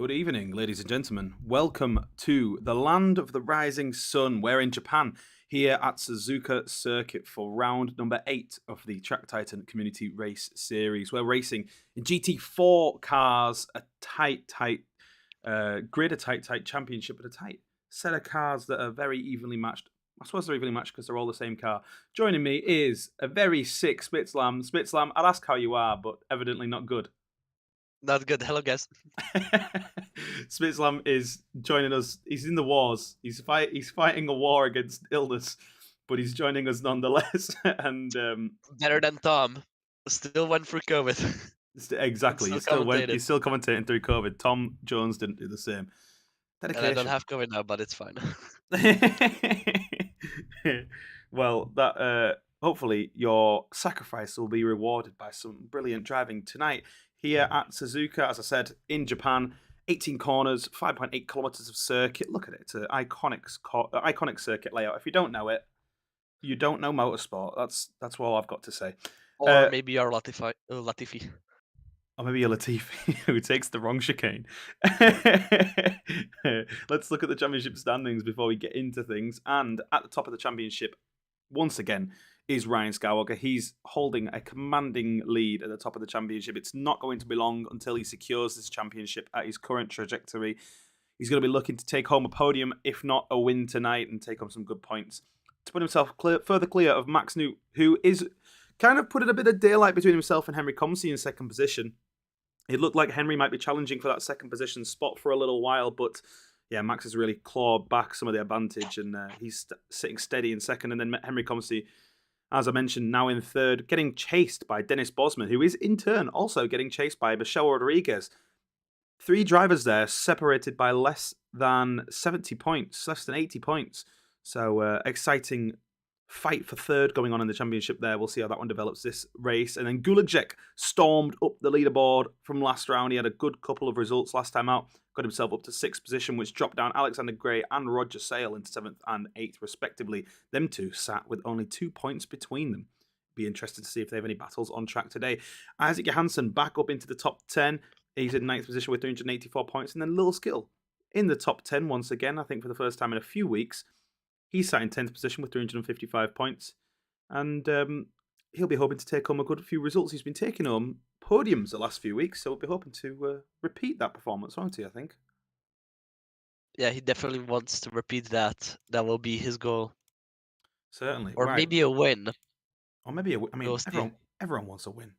Good evening, ladies and gentlemen. Welcome to the land of the rising sun. We're in Japan, here at Suzuka Circuit for round number 8 of the Track Titan Community Race Series. We're racing in GT4 cars, a tight grid, a tight championship, but a tight set of cars that are very evenly matched. I suppose they're evenly matched because they're all the same car. Joining me is a very sick Spitzlam. Spitzlam, I'd ask how you are, but evidently not good. Not good. Hello, guys. Spitzlam is joining us. He's in the wars. He's fighting a war against illness, but he's joining us nonetheless. And Better than Tom. Still went through COVID. exactly, he's still commentating through COVID. Tom Jones didn't do the same. Dedication. And I don't have COVID now, but it's fine. Well, that hopefully your sacrifice will be rewarded by some brilliant driving tonight here at Suzuka. As I said, in Japan, 18 corners, 5.8 kilometers of circuit. Look at it. It's an iconic circuit layout. If you don't know it, you don't know motorsport. That's all I've got to say. Or maybe you're Latifi. Or maybe you're Latifi, who takes the wrong chicane. Let's look at the championship standings before we get into things. And at the top of the championship, once again, is Ryan Skywalker. He's holding a commanding lead at the top of the championship. It's not going to be long until he secures this championship at his current trajectory. He's going to be looking to take home a podium, if not a win tonight, and take home some good points to put himself further clear of Max Newt, who is kind of putting a bit of daylight between himself and Henry Comsey in second position. It looked like Henry might be challenging for that second position spot for a little while, but yeah, Max has really clawed back some of the advantage, and he's sitting steady in second. And then Henry Comsey, as I mentioned, now in third, getting chased by Dennis Bosman, who is in turn also getting chased by Michelle Rodriguez. 3 drivers there separated by less than 70 points, less than 80 points. So exciting fight for third going on in the championship there. We'll see how that one develops this race. And then Gulagek stormed up the leaderboard from last round. He had a good couple of results last time out. Got himself up to 6th position, which dropped down Alexander Gray and Roger Sale into 7th and 8th, respectively. Them two sat with only 2 points between them. Be interested to see if they have any battles on track today. Isaac Johansson back up into the top 10. He's in 9th position with 384 points. And then Lil Skill in the top 10 once again, I think for the first time in a few weeks. He's sat in 10th position with 355 points. And he'll be hoping to take home a good few results. He's been taking home podiums the last few weeks, so we'll be hoping to repeat that performance, won't he, I think? Yeah, he definitely wants to repeat that. That will be his goal. Certainly. Or maybe a win. Or maybe I mean, everyone wants a win.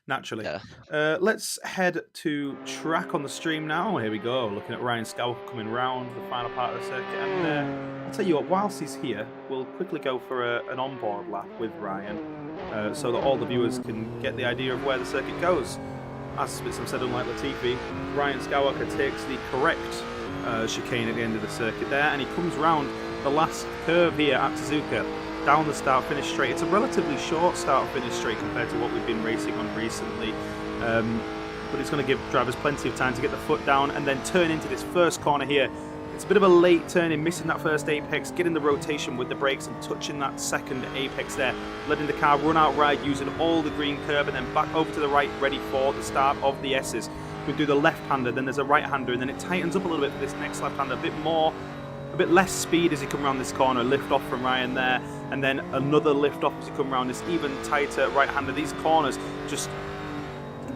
Naturally. Yeah. Let's head to track on the stream now. Here we go. Looking at Ryan Skywalker coming round the final part of the circuit. And I'll tell you what, whilst he's here, we'll quickly go for an onboard lap with Ryan so that all the viewers can get the idea of where the circuit goes. As Spitzlam said, unlike Latifi, Ryan Skywalker takes the correct chicane at the end of the circuit there, and he comes round the last curve here at Suzuka. Down the start-finish straight. It's a relatively short start-finish straight compared to what we've been racing on recently. But it's going to give drivers plenty of time to get the foot down and then turn into this first corner here. It's a bit of a late turn in, missing that first apex, getting the rotation with the brakes and touching that second apex there, letting the car run outright using all the green curb and then back over to the right, ready for the start of the S's. We do the left-hander, then there's a right-hander, and then it tightens up a little bit for this next left-hander, a bit less speed as you come around this corner, lift off from Ryan there, and then another lift off as you come around this even tighter right-hander. These corners just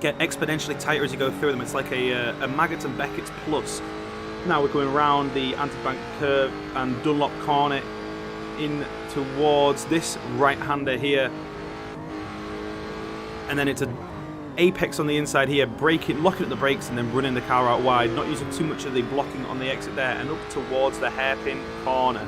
get exponentially tighter as you go through them. It's like a Maggott and Beckett's plus. Now we're going around the anti-bank curve and Dunlop corner in towards this right-hander here. And then it's an apex on the inside here, braking, locking up the brakes and then running the car out wide, not using too much of the blocking on the exit there, and up towards the hairpin corner.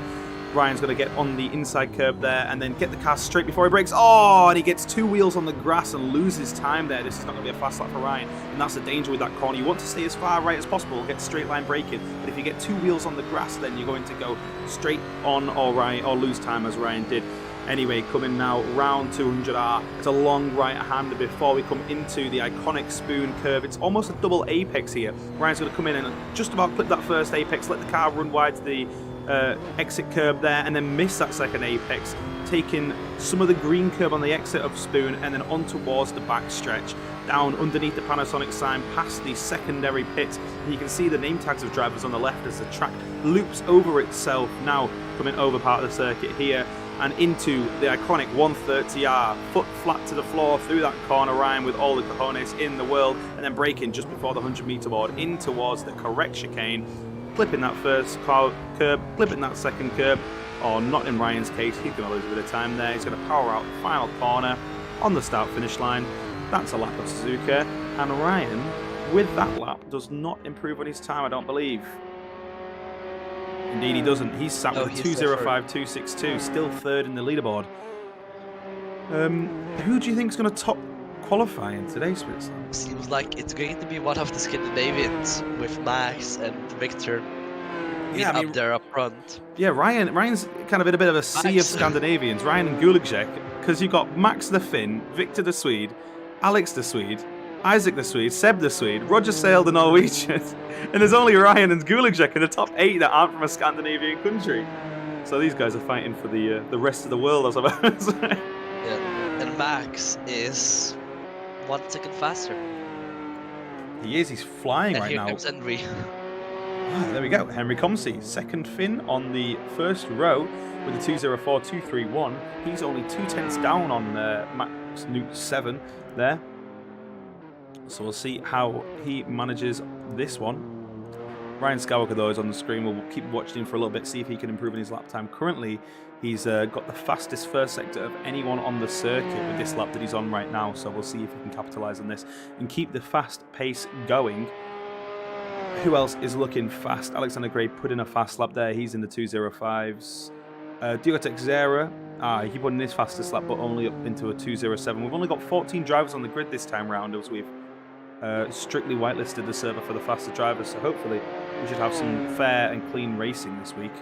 Ryan's going to get on the inside curb there and then get the car straight before he brakes. Oh, and he gets 2 wheels on the grass and loses time there. This is not going to be a fast lap for Ryan, and that's the danger with that corner. You want to stay as far right as possible, get straight line braking, but if you get 2 wheels on the grass, then you're going to go straight on or right or lose time as Ryan did. Anyway, coming now round 200R. It's a long right-hander before we come into the iconic spoon curve. It's almost a double apex here. Ryan's going to come in and just about clip that first apex, let the car run wide to the exit curb there, and then missed that second apex, taking some of the green curb on the exit of Spoon and then on towards the back stretch, down underneath the Panasonic sign, past the secondary pit. And you can see the name tags of drivers on the left as the track loops over itself, now coming over part of the circuit here and into the iconic 130R, foot flat to the floor through that corner, Ryan with all the cojones in the world, and then braking just before the 100-meter board in towards the correct chicane, clipping that first curb, clipping that second curb, or not in Ryan's case, he's going to lose a bit of time there. He's going to power out the final corner on the start-finish line. That's a lap of Suzuka, and Ryan, with that lap, does not improve on his time, I don't believe. Indeed, he doesn't. He's sat with a 2:05.262, still third in the leaderboard. Who do you think is going to top qualifying today, Spitz? Seems like it's going to be one of the Scandinavians with Max and Victor up there up front. Yeah, Ryan's kind of in a bit of a sea of Scandinavians. Ryan and Guliczek, because you've got Max the Finn, Victor the Swede, Alex the Swede, Isaac the Swede, Seb the Swede, Roger Sale the Norwegian, and there's only Ryan and Guliczek in the top 8 that aren't from a Scandinavian country. So these guys are fighting for the rest of the world, I suppose. Yeah, and Max is 1 second faster. He is. He's flying and right here now. Comes Henry. Ah, there we go. Henry Comsey, second Finn on the first row with a 2:04.231. He's only 2/10 down on Max Newt 7 there. So we'll see how he manages this one. Ryan Skywalker, though, is on the screen. We'll keep watching him for a little bit, see if he can improve in his lap time. Currently, he's got the fastest first sector of anyone on the circuit with this lap that he's on right now. So we'll see if he can capitalise on this and keep the fast pace going. Who else is looking fast? Alexander Gray put in a fast lap there. He's in the 2:05s. Duotex Zera, he put in his fastest lap, but only up into a 2:07. We've only got 14 drivers on the grid this time round, as we've strictly whitelisted the server for the faster drivers. So hopefully we should have some fair and clean racing this week,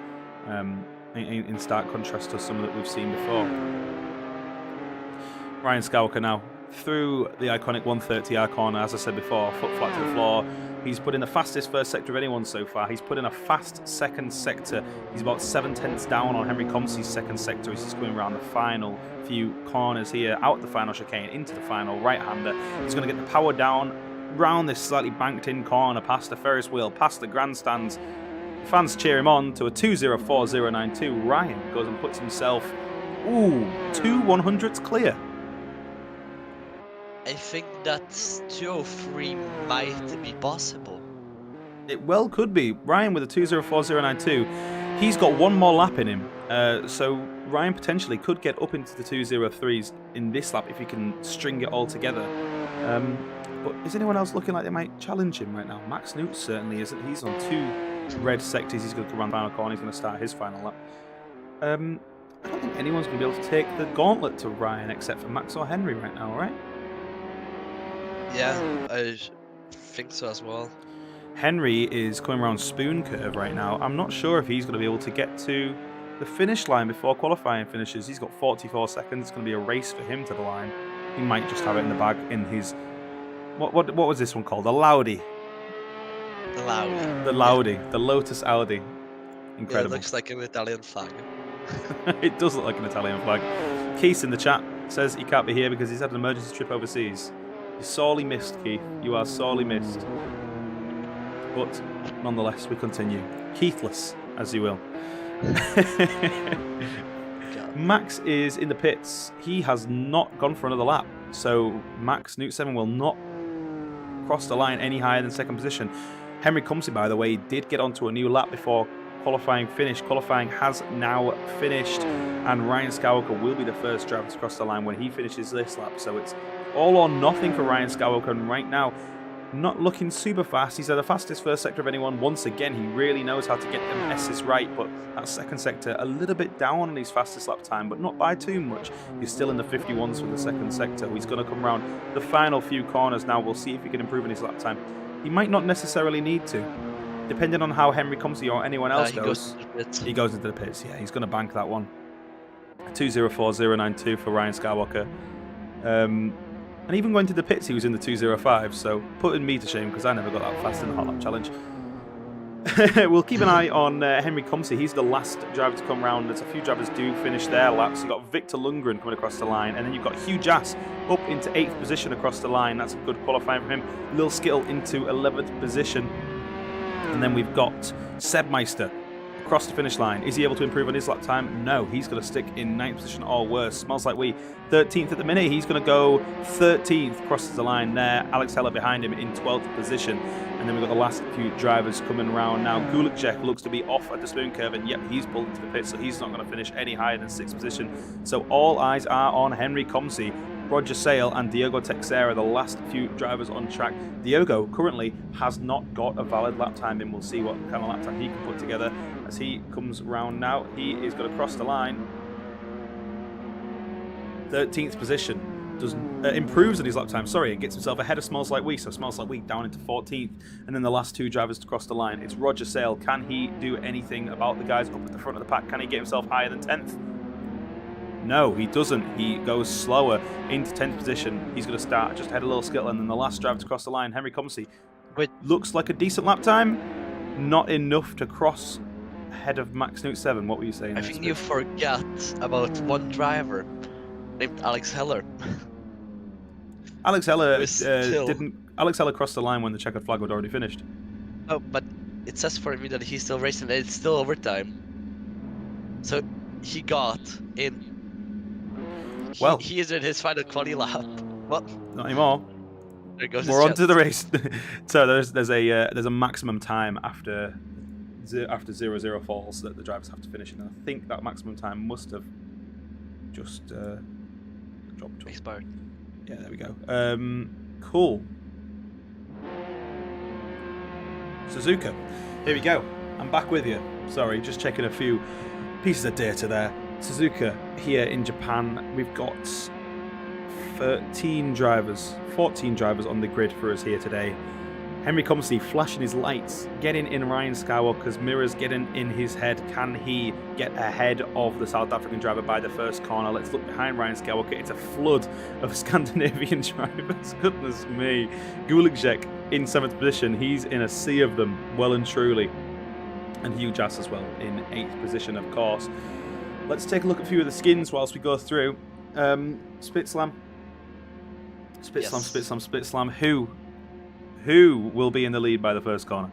in stark contrast to some that we've seen before. Ryan Skywalker now through the iconic 130R corner, as I said before, foot flat to the floor. He's put in the fastest first sector of anyone so far. He's put in a fast second sector. He's about 7/10 down on Henry Comsey's second sector as he's going around the final few corners here, out the final chicane, into the final right-hander. He's going to get the power down, round this slightly banked-in corner, past the Ferris wheel, past the grandstands. Fans cheer him on to a 2:04.092. Ryan goes and puts himself, 2 100ths clear. I think that 2:03 might be possible. It well could be. Ryan with a 2:04.092. He's got one more lap in him. So Ryan potentially could get up into the 2:03s in this lap if he can string it all together. But is anyone else looking like they might challenge him right now? Max Newt certainly isn't. He's on 2 red sectors. He's going to come around the final corner. He's going to start his final lap. I don't think anyone's going to be able to take the gauntlet to Ryan except for Max or Henry right now, right? Yeah, I think so as well. Henry is coming around Spoon Curve right now. I'm not sure if he's going to be able to get to the finish line before qualifying finishes. He's got 44 seconds. It's going to be a race for him to the line. He might just have it in the bag in his... What was this one called? The Laudi. The Laudi. The Laudi. Yeah. The Lotus Audi. Incredible. Yeah, it looks like an Italian flag. It does look like an Italian flag. Keith in the chat says he can't be here because he's had an emergency trip overseas. You're sorely missed, Keith. You are sorely missed. But nonetheless, we continue. Keithless, as you will. Max is in the pits. He has not gone for another lap. So Max Newt 7 will not cross the line any higher than second position. Henry Comsey, by the way, did get onto a new lap before qualifying finished. Qualifying has now finished. And Ryan Skywalker will be the first driver to cross the line when he finishes this lap. So it's all or nothing for Ryan Skywalker, and right now, not looking super fast. He's at the fastest first sector of anyone. Once again, he really knows how to get the S's right, but that second sector a little bit down on his fastest lap time, but not by too much. He's still in the 51s for the second sector. He's going to come around the final few corners now. We'll see if he can improve in his lap time. He might not necessarily need to, depending on how Henry Comsey or anyone else goes. He goes into the pits. Yeah, he's going to bank that one. 2:04.092 for Ryan Skywalker. And even going to the pits, he was in the 2:05, so putting me to shame because I never got that fast in the hot lap challenge. We'll keep an eye on Henry Comsey. He's the last driver to come round. There's a few drivers do finish their laps. You've got Victor Lundgren coming across the line, and then you've got Hugh Jass up into 8th position across the line. That's a good qualifying for him. Lil Skittle into 11th position. And then we've got Seb Meister across the finish line. Is he able to improve on his lap time? No, he's going to stick in 9th position or worse. Smells like we 13th at the minute. He's going to go 13th, crosses the line there. Alex Heller behind him in 12th position. And then we've got the last few drivers coming around now. Gulikcek looks to be off at the spoon curve, and yep, he's pulled into the pit, so he's not going to finish any higher than 6th position. So all eyes are on Henry Comsey, Roger Sale, and Diogo Texeira, the last few drivers on track. Diogo currently has not got a valid lap time in. We'll see what kind of lap time he can put together as he comes round now. He is going to cross the line. 13th position. Improves on his lap time, and gets himself ahead of Smells Like We, so Smells Like We down into 14th, and then the last two drivers to cross the line. It's Roger Sale. Can he do anything about the guys up at the front of the pack? Can he get himself higher than 10th? No, he doesn't. He goes slower into 10th position. He's going to start just ahead of Lil Skittle, and then the last driver to cross the line, Henry Comsey. Looks like a decent lap time, not enough to cross ahead of Max Newt 7. What were you saying? I think you forgot about one driver named Alex Heller. Alex Heller didn't. Alex Heller crossed the line when the checkered flag had already finished. Oh, but it says for me that he's still racing, and it's still overtime. So he got in. He is in his final quali lap. Well, not anymore. There goes We're on to the race. So there's a maximum time after 0-0 falls that the drivers have to finish in. And I think that maximum time must have just dropped. Expired. Yeah, there we go. Cool. Suzuka. Here we go. I'm back with you. Sorry, just checking a few pieces of data there. Suzuka here in Japan. We've got 14 drivers on the grid for us here today. Henry Comsey flashing his lights, getting in Ryan Skywalker's mirrors, getting in his head. Can he get ahead of the South African driver by the first corner? Let's look behind Ryan Skywalker. It's a flood of Scandinavian drivers. Goodness me. Gulikcek in 7th position. He's in a sea of them, well and truly. And Hugh Jass as well in 8th position, of course. Let's take a look at a few of the skins whilst we go through. Spit Slam. Who will be in the lead by the first corner?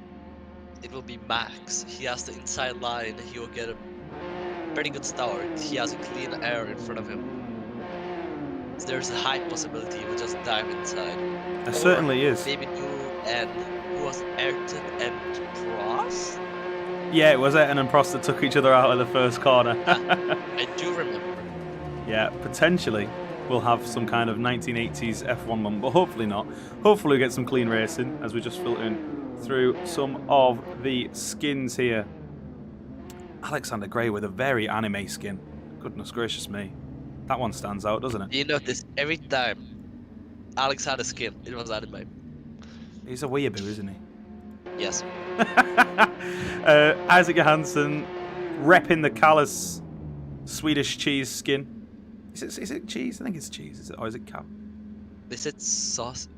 It will be Max. He has the inside line. He will get a pretty good start. He has a clean air in front of him. So there's a high possibility he will just dive inside. There certainly is. Maybe who was Ayrton and Prost? Yeah, it was Ayrton and Prost that took each other out of the first corner. I do remember. Yeah, potentially. We'll have some kind of 1980s F1 one, but hopefully not. Hopefully we get some clean racing as we're just filtering through some of the skins here. Alexander Gray with a very anime skin. Goodness gracious me. That one stands out, doesn't it? You notice every time Alex had a skin, it was anime. He's a weeaboo, isn't he? Yes. Isaac Johansson repping the callous Swedish cheese skin. Is it cheese? I think it's cheese. Or is it cow? Is it sauce?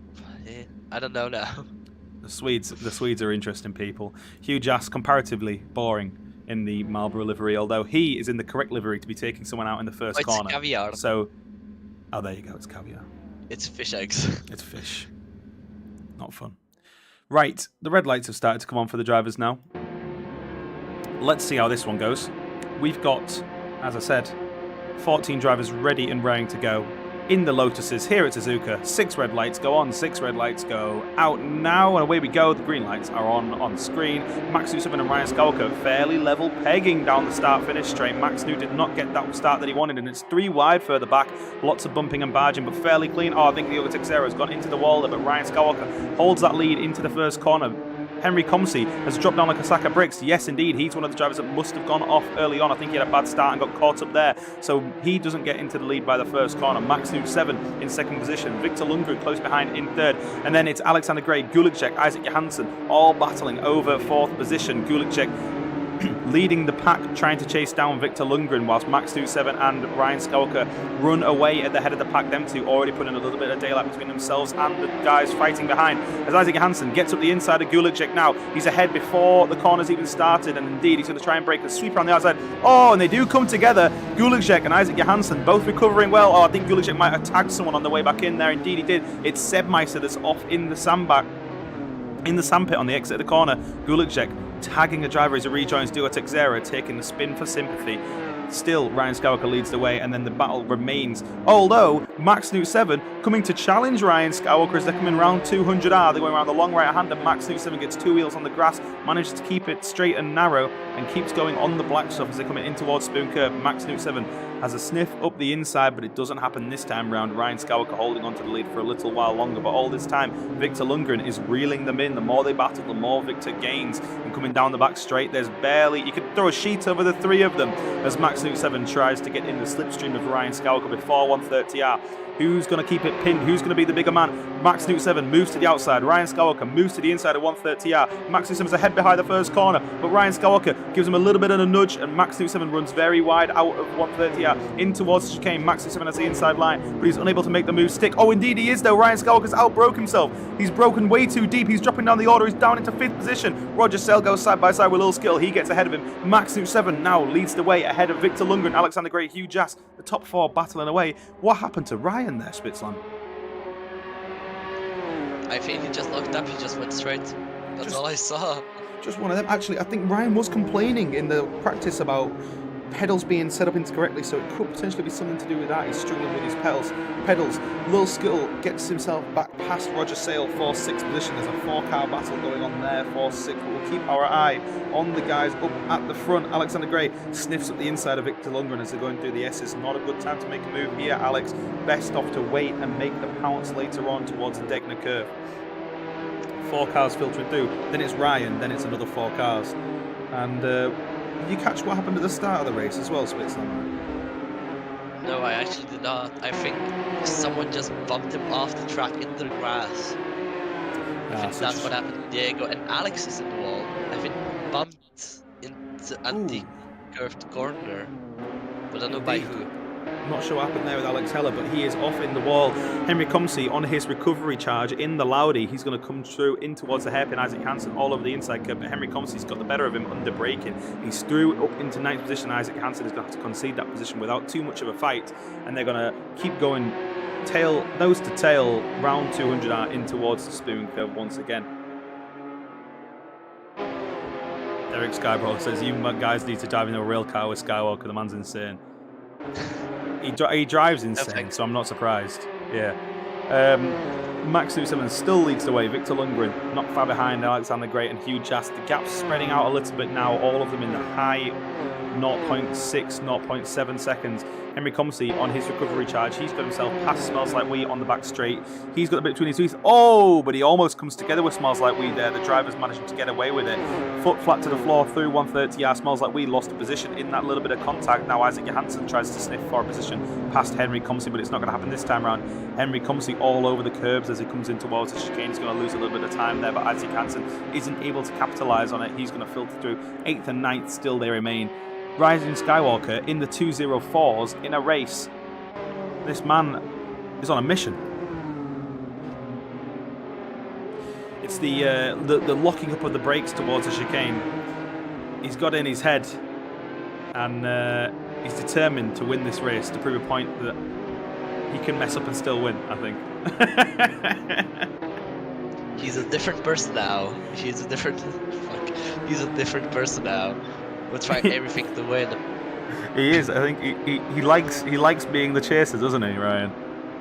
Yeah, I don't know now. The Swedes are interesting people. Hugh Jass, comparatively boring in the Marlboro livery, although he is in the correct livery to be taking someone out in the first corner. It's caviar. So, there you go. It's caviar. It's fish eggs. It's fish. Not fun. Right, the red lights have started to come on for the drivers now. Let's see how this one goes. We've got, as I said, 14 drivers ready and raring to go in the Lotuses here at Suzuka. 6 red lights go on, 6 red lights go out now, and away we go. The green lights are on screen. Max Newt and Ryan Skywalker fairly level pegging down the start-finish straight. Max Newt did not get that start that he wanted, and it's 3 wide further back. Lots of bumping and barging, but fairly clean. I think Diogo Texeira has gone into the wall there, but Ryan Skywalker holds that lead into the first corner. Henry Comsey has dropped down like a sack of bricks. Yes, indeed, he's one of the drivers that must have gone off early on. I think he had a bad start and got caught up there. So he doesn't get into the lead by the first corner. Max Newt 7 in 2nd position. Victor Lundgren close behind in 3rd. And then it's Alexander Gray, Gulikcek, Isaac Johansson all battling over 4th position. Gulikcek leading the pack, trying to chase down Victor Lundgren, whilst Max 7 and Ryan Skywalker run away at the head of the pack. Them two already putting a little bit of daylight between themselves and the guys fighting behind. As Isaac Johansson gets up the inside of Gulagek now, he's ahead before the corners even started, and indeed he's going to try and break the sweeper on the outside. Oh, and they do come together. Gulagek and Isaac Johansson both recovering well. Oh, I think Gulagek might have tagged someone on the way back in there. Indeed he did. It's Sebmeister that's off in the sandbag, in the sandpit on the exit of the corner. Gulagek tagging a driver as he rejoins Duo Texera, taking the spin for sympathy. Still, Ryan Skywalker leads the way, and then the battle remains. Although, Max 7 coming to challenge Ryan Skywalker as they're coming round 200R. They're going around the long right hand, and Max 7 gets two wheels on the grass, manages to keep it straight and narrow, and keeps going on the black stuff as they're coming in towards Spoon Curve. Max 7 has a sniff up the inside, but it doesn't happen this time round. Ryan Skywalker holding on to the lead for a little while longer, but all this time, Victor Lundgren is reeling them in. The more they battle, the more Victor gains. And coming down the back straight, there's barely... You could throw a sheet over the three of them as Max 7 tries to get in the slipstream of Ryan Skywalker before 130R. Who's going to keep it pinned? Who's going to be the bigger man? Max 7 moves to the outside. Ryan Skywalker moves to the inside of 130R. Max 7's ahead behind the first corner, but Ryan Skywalker gives him a little bit of a nudge, and Max 7 runs very wide out of 130R in towards the chicane. Max 7 has the inside line, but he's unable to make the move stick. Oh, indeed he is, though. Ryan Skywalker's outbroke himself. He's broken way too deep. He's dropping down the order. He's down into 5th position. Roger Sale goes side by side with Lil Skill. He gets ahead of him. Max 7 now leads the way ahead of Victor Lundgren, Alexander Gray, Hugh Jass. The top four battling away. What happened to Ryan there, Spitzland? I think he just looked up, he just went straight. That's all I saw. Just one of them. Actually, I think Ryan was complaining in the practice about pedals being set up incorrectly, so it could potentially be something to do with that. He's struggling with his pedals. Lil Skill gets himself back past Roger Sale for 6th position. There's a 4-car battle going on there for 6th, but we'll keep our eye on the guys up at the front. Alexander Gray sniffs up the inside of Victor Lundgren as they're going through the S's. Not a good time to make a move here, Alex. Best off to wait and make the pounce later on towards the Degner curve. 4 cars filtering through, then it's Ryan, then it's another 4 cars. And you catch what happened at the start of the race as well, Spitzland? No, I actually did not. I think someone just bumped him off the track into the grass. I think so that's what happened to Diego, and Alex is in the wall. I think bumped into anti-curved corner, but I don't know by who. I'm not sure what happened there with Alex Heller, but he is off in the wall. Henry Comsey on his recovery charge in the Laudy. He's going to come through in towards the hairpin. Isaac Hansen all over the inside curve, but Henry Comsey's got the better of him under braking. He's through up into 9th position. Isaac Hansen is going to have to concede that position without too much of a fight, and they're going to keep going nose to tail round 200R in towards the spoon curve once again. Derek Skybro says, you guys need to drive in a real car with Skywalker. The man's insane. He drives insane, so I'm not surprised. Yeah. Max 7 still leads the way. Victor Lundgren not far behind Alexander Gray and Hugh Jass. The gap's spreading out a little bit now, all of them in the high 0.6, 0.7 seconds. Henry Comsey on his recovery charge. He's got himself past Smells Like We on the back straight. He's got a bit between his teeth. Oh, but he almost comes together with Smells Like We there. The driver's managing to get away with it. Foot flat to the floor through 130R. Smells Like We lost a position in that little bit of contact. Now Isaac Johansson tries to sniff for a position past Henry Comsey, but it's not going to happen this time around. Henry Comsey all over the curbs as he comes in towards the chicane. He's going to lose a little bit of time there, but Isaac Johansson isn't able to capitalise on it. He's going to filter through. 8th and 9th still they remain. Rising Skywalker in the 204s in a race. This man is on a mission. It's the locking up of the brakes towards the chicane. He's got in his head, and he's determined to win this race, to prove a point that he can mess up and still win, I think. He's a different person now. He's a different person now. We'll try everything to win. He is. I think he likes being the chaser, doesn't he, Ryan?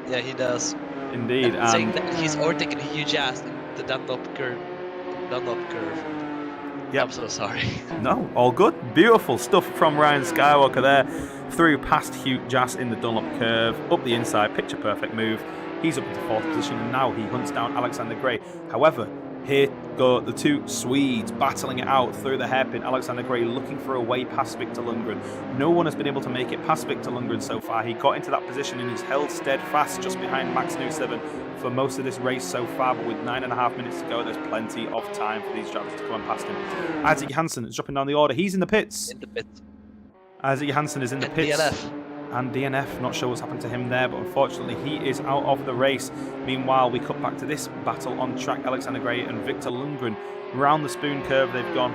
Yeah, he does. Indeed. And saying that he's overtaken a huge ass in the Dunlop curve. Yep. I'm so sorry. No, all good. Beautiful stuff from Ryan Skywalker there. Through past Hugh Jass in the Dunlop curve, up the inside, picture perfect move. He's up into 4th position, and now he hunts down Alexander Gray. However, Here go the two Swedes battling it out through the hairpin. Alexander Gray looking for a way past Victor Lundgren. No one has been able to make it past Victor Lundgren so far. He got into that position and he's held steadfast just behind Max Newseven for most of this race so far, but with 9.5 minutes to go, there's plenty of time for these drivers to come on past him. Isaac Johansson is dropping down the order. He's in the pits. Isaac Johansson is in the pits. DNF. And DNF, not sure what's happened to him there, but unfortunately he is out of the race. Meanwhile, we cut back to this battle on track. Alexander Gray and Victor Lundgren round the spoon curve they've gone.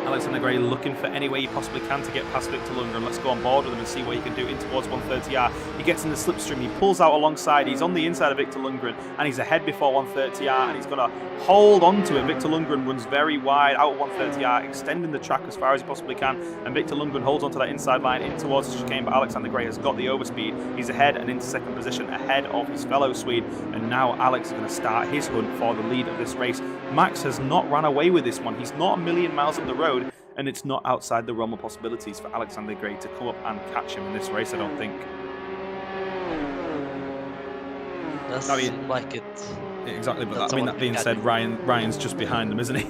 Alexander Gray looking for any way he possibly can to get past Victor Lundgren. Let's go on board with him and see what he can do in towards 130R. He gets in the slipstream, he pulls out alongside, he's on the inside of Victor Lundgren and he's ahead before 130R and he's going to hold on to it. Victor Lundgren runs very wide out of 130R, extending the track as far as he possibly can, and Victor Lundgren holds onto that inside line in towards the chicane, but Alexander Gray has got the overspeed. He's ahead and into second position ahead of his fellow Swede, and now Alex is going to start his hunt for the lead of this race. Max has not run away with this one. He's not a million miles up the road, and it's not outside the realm of possibilities for Alexander Gray to come up and catch him in this race, I don't think. Doesn't seem like it. Exactly, but I mean, that being said, Ryan's just behind him, isn't he?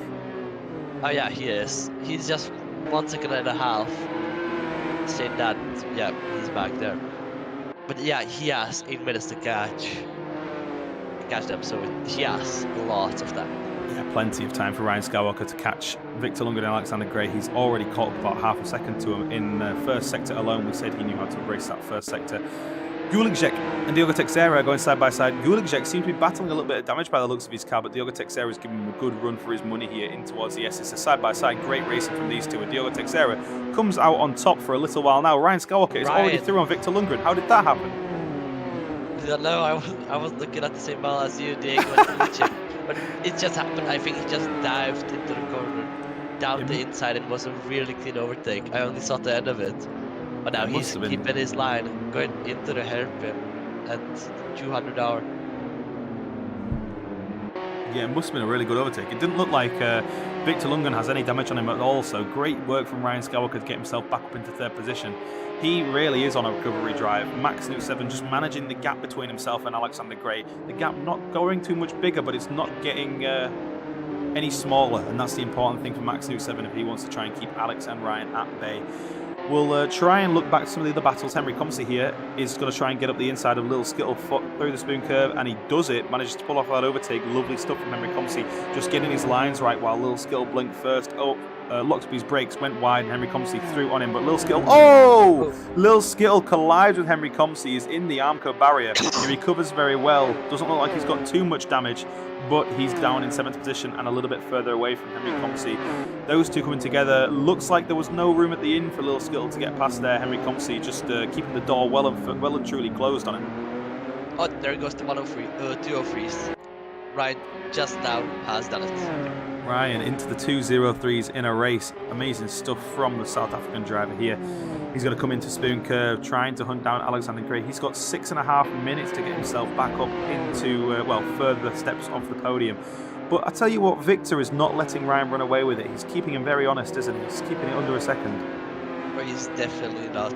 Oh yeah, he is. He's just 1.5 seconds. Saying that, yeah, he's back there. But yeah, he has 8 minutes to catch them, so he has a lot of that. Yeah, plenty of time for Ryan Skywalker to catch Victor Lundgren and Alexander Gray. He's already caught up about half a second to him in the first sector alone. We said he knew how to race that first sector. Guliczek and Diogo Teixeira are going side by side. Guliczek seems to be battling a little bit of damage by the looks of his car, but Diogo Teixeira is giving him a good run for his money here in towards the S. It's a side by side, great racing from these two. And Diogo Teixeira comes out on top for a little while now. Ryan Skywalker is already through on Victor Lundgren. How did that happen? I don't know. I was looking at the same ball as you, Diego, and Guliczek. But it just happened. I think he just dived into the corner, down the inside, and it was a really clean overtake. I only saw the end of it. But now he's keeping his line, going into the hairpin at 200 hour. Yeah, it must have been a really good overtake. It didn't look like Victor Lundgren has any damage on him at all, so great work from Ryan Skywalker to get himself back up into third position. He really is on a recovery drive. Max Newseven just managing the gap between himself and Alexander Gray. The gap not going too much bigger, but it's not getting any smaller, and that's the important thing for Max Newseven if he wants to try and keep Alex and Ryan at bay. We'll try and look back at some of the other battles. Henry Comsey here is going to try and get up the inside of Little Skittle through the spoon curve, and he does it, manages to pull off that overtake. Lovely stuff from Henry Comsey, just getting his lines right while Little Skittle blinked first. Oh, Loxby's brakes went wide and Henry Comsey threw on him, but Little Skittle, Little Skittle collides with Henry Comsey, he's in the Armco barrier. He recovers very well, doesn't look like he's got too much damage, but he's down in 7th position and a little bit further away from Henry Comsey. Those two coming together, looks like there was no room at the inn for Little Skittle to get past there. Henry Comsey just keeping the door well and truly closed on him. Oh, there goes the 203s. Ryan just now has done it. Ryan into the 203s in a race. Amazing stuff from the South African driver here. He's going to come into spoon curve, trying to hunt down Alexander Gray. He's got 6.5 minutes to get himself back up into, further steps of the podium. But I tell you what, Victor is not letting Ryan run away with it. He's keeping him very honest, isn't he? He's keeping it under a second. But he's definitely not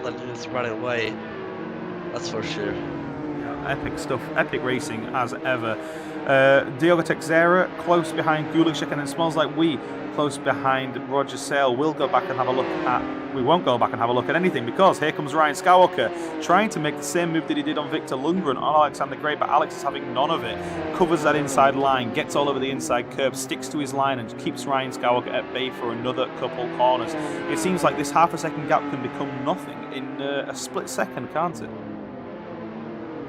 letting us run away. That's for sure. Yeah, epic stuff, epic racing as ever. Diogo Teixeira close behind Guliczek, and it smells like we close behind Roger Sale. We'll go back and have a look at... We won't go back and have a look at anything, because here comes Ryan Skywalker trying to make the same move that he did on Victor Lundgren on Alexander Gray, but Alex is having none of it. Covers that inside line, gets all over the inside curb, sticks to his line and keeps Ryan Skywalker at bay for another couple corners. It seems like this half a second gap can become nothing in a split second, can't it?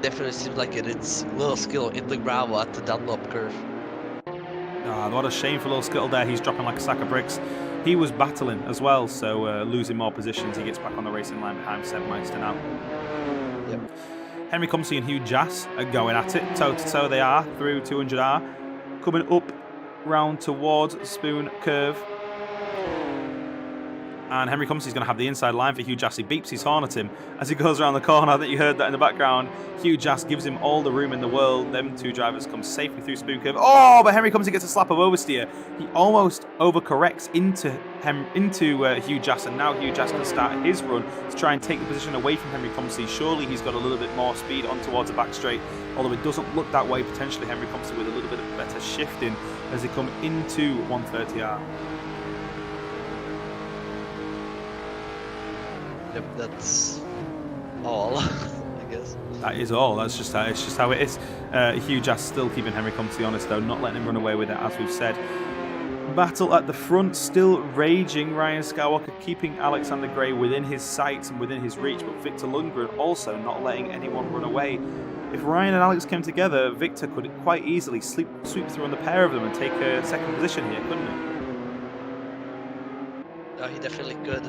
Definitely seems like it. It's Little Skittle in the gravel at the Dunlop curve. Ah, what a shame for Little Skittle there. He's dropping like a sack of bricks. He was battling as well, so losing more positions. He gets back on the racing line behind Seb Meister now. Yep. Henry Comsey and Hugh Jass are going at it. Toe to toe they are through 200R. Coming up round towards Spoon Curve. And Henry Comsey's going to have the inside line for Hugh Jass. He beeps his horn at him as he goes around the corner. I think you heard that in the background. Hugh Jass gives him all the room in the world. Them two drivers come safely through Spoon Curve. Oh, but Henry Comsey gets a slap of oversteer. He almost overcorrects into Hugh Jass, and now Hugh Jass can start his run to try and take the position away from Henry Comsey. Surely he's got a little bit more speed on towards the back straight, although it doesn't look that way. Potentially Henry Comsey with a little bit of better shifting as they come into 130R. Yep, that's all, I guess. That is all. It's just how it is. Hugh Jass still keeping Henry Comsey honest, though, not letting him run away with it, as we've said. Battle at the front, still raging. Ryan Skywalker keeping Alexander Gray within his sights and within his reach, but Victor Lundgren also not letting anyone run away. If Ryan and Alex came together, Victor could quite easily sweep through on the pair of them and take a second position here, couldn't he? No, he definitely could.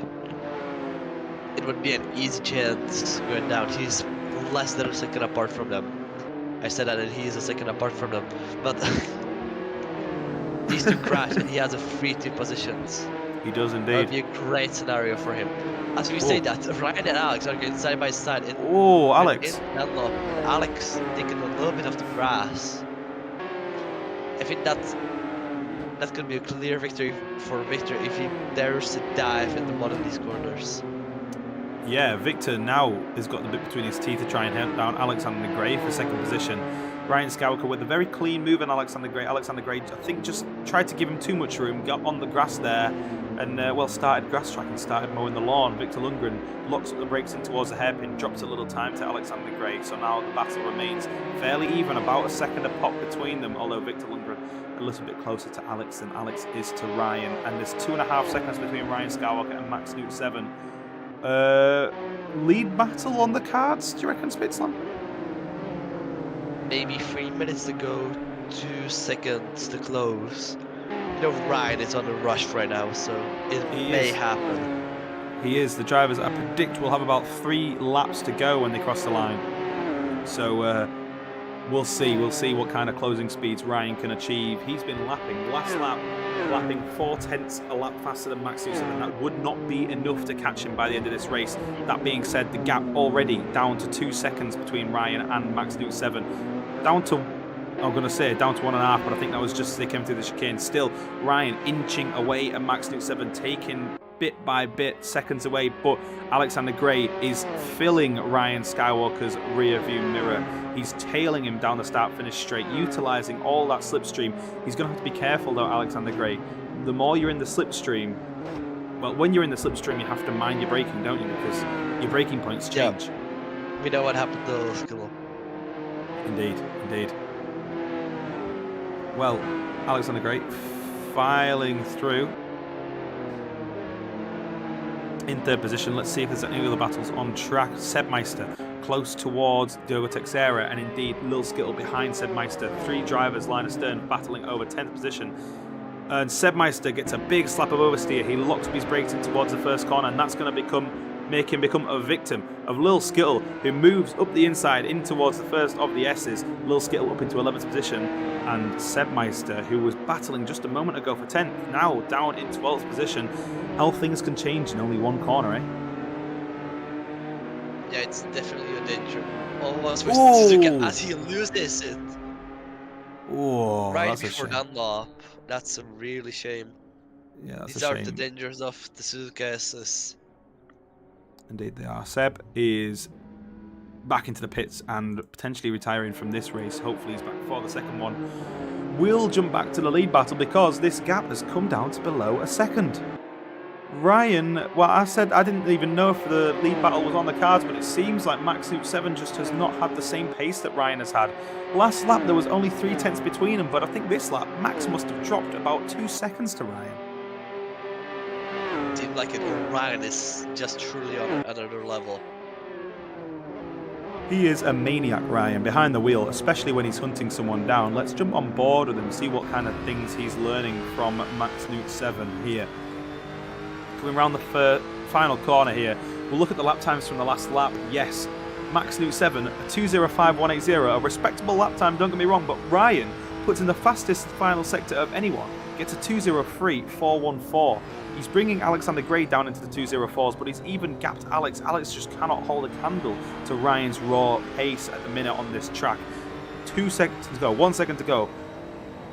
It would be an easy chance going down. He's less than a second apart from them. I said that, and he's a second apart from them. But these two crash, and he has a free two positions. He does indeed. That would be a great scenario for him. As we say that, Ryan and Alex are going side by side. Alex. Alex taking a little bit of the grass. I think that could be a clear victory for Victor if he dares to dive into one of these corners. Yeah, Victor now has got the bit between his teeth to try and hunt down Alexander Gray for second position. Ryan Skywalker with a very clean move on Alexander Gray. Alexander Gray, I think, just tried to give him too much room, got on the grass there, and started grass track and started mowing the lawn. Victor Lundgren locks up the brakes in towards the hairpin, drops a little time to Alexander Gray. So now the battle remains fairly even, about a second a pop between them, although Victor Lundgren a little bit closer to Alex than Alex is to Ryan. And there's 2.5 seconds between Ryan Skywalker and Max Newt 7. Lead battle on the cards, do you reckon, Spitzlam? Maybe 3 minutes to go, 2 seconds to close. You know, Ryan is on the rush right now, so it may happen. He is. The drivers, I predict, will have about 3 laps to go when they cross the line. So we'll see. We'll see what kind of closing speeds Ryan can achieve. He's been lapping. Last lap, lapping 0.4 a lap faster than Max Newt 7. That would not be enough to catch him by the end of this race. That being said, the gap already down to 2 seconds between Ryan and Max Newt 7. Down to 1.5, but I think that was just as they came through the chicane. Still, Ryan inching away and Max Newt 7 taking bit by bit seconds away, but Alexander Gray is filling Ryan Skywalker's rear view mirror. He's tailing him down the start-finish straight, utilising all that slipstream. He's going to have to be careful though, Alexander Gray. The more you're in the slipstream, well, when you're in the slipstream, you have to mind your braking, don't you? Because your braking points change. Yeah. We know what happened to Skill. Indeed. Well, Alexander Gray filing through in third position. Let's see if there's any other battles on track. Sebmeister close towards Diogo Texeira, and indeed Lil Skittle behind Sebmeister. 3 drivers line astern battling over 10th position. And Sebmeister gets a big slap of oversteer. He locks up his brakes in towards the first corner, and that's going to make him become a victim of Lil Skittle, who moves up the inside in towards the first of the S's. Lil Skittle up into 11th position, and Sebmeister, who was battling just a moment ago for 10th, now down in 12th position. How things can change in only one corner, eh? Yeah, it's definitely a danger. Almost with Suzuka as he loses it. Oh, right that's before a shame. Dunlop. That's a really shame. Yeah, that's These a are shame. the dangers of the Suzuka S's. Indeed they are. Seb is back into the pits and potentially retiring from this race. Hopefully he's back for the second one. We'll jump back to the lead battle because this gap has come down to below a second. Ryan, well, I said I didn't even know if the lead battle was on the cards, but it seems like Max Newt 7 just has not had the same pace that Ryan has had. Last lap there was only 3/10 between them, but I think this lap Max must have dropped about 2 seconds to Ryan. Seems like it. Ryan is just truly on another level. He is a maniac, Ryan, behind the wheel, especially when he's hunting someone down. Let's jump on board with him, see what kind of things he's learning from Max Newt 7 here. Coming around the final corner here, we'll look at the lap times from the last lap. Yes, Max Newt 7, a 2:05.180, a respectable lap time, don't get me wrong, but Ryan puts in the fastest final sector of anyone. Gets a 2:03.414. He's bringing Alexander Gray down into the 2:04s, but he's even gapped Alex. Alex just cannot hold a candle to Ryan's raw pace at the minute on this track. 2 seconds to go, 1 second to go.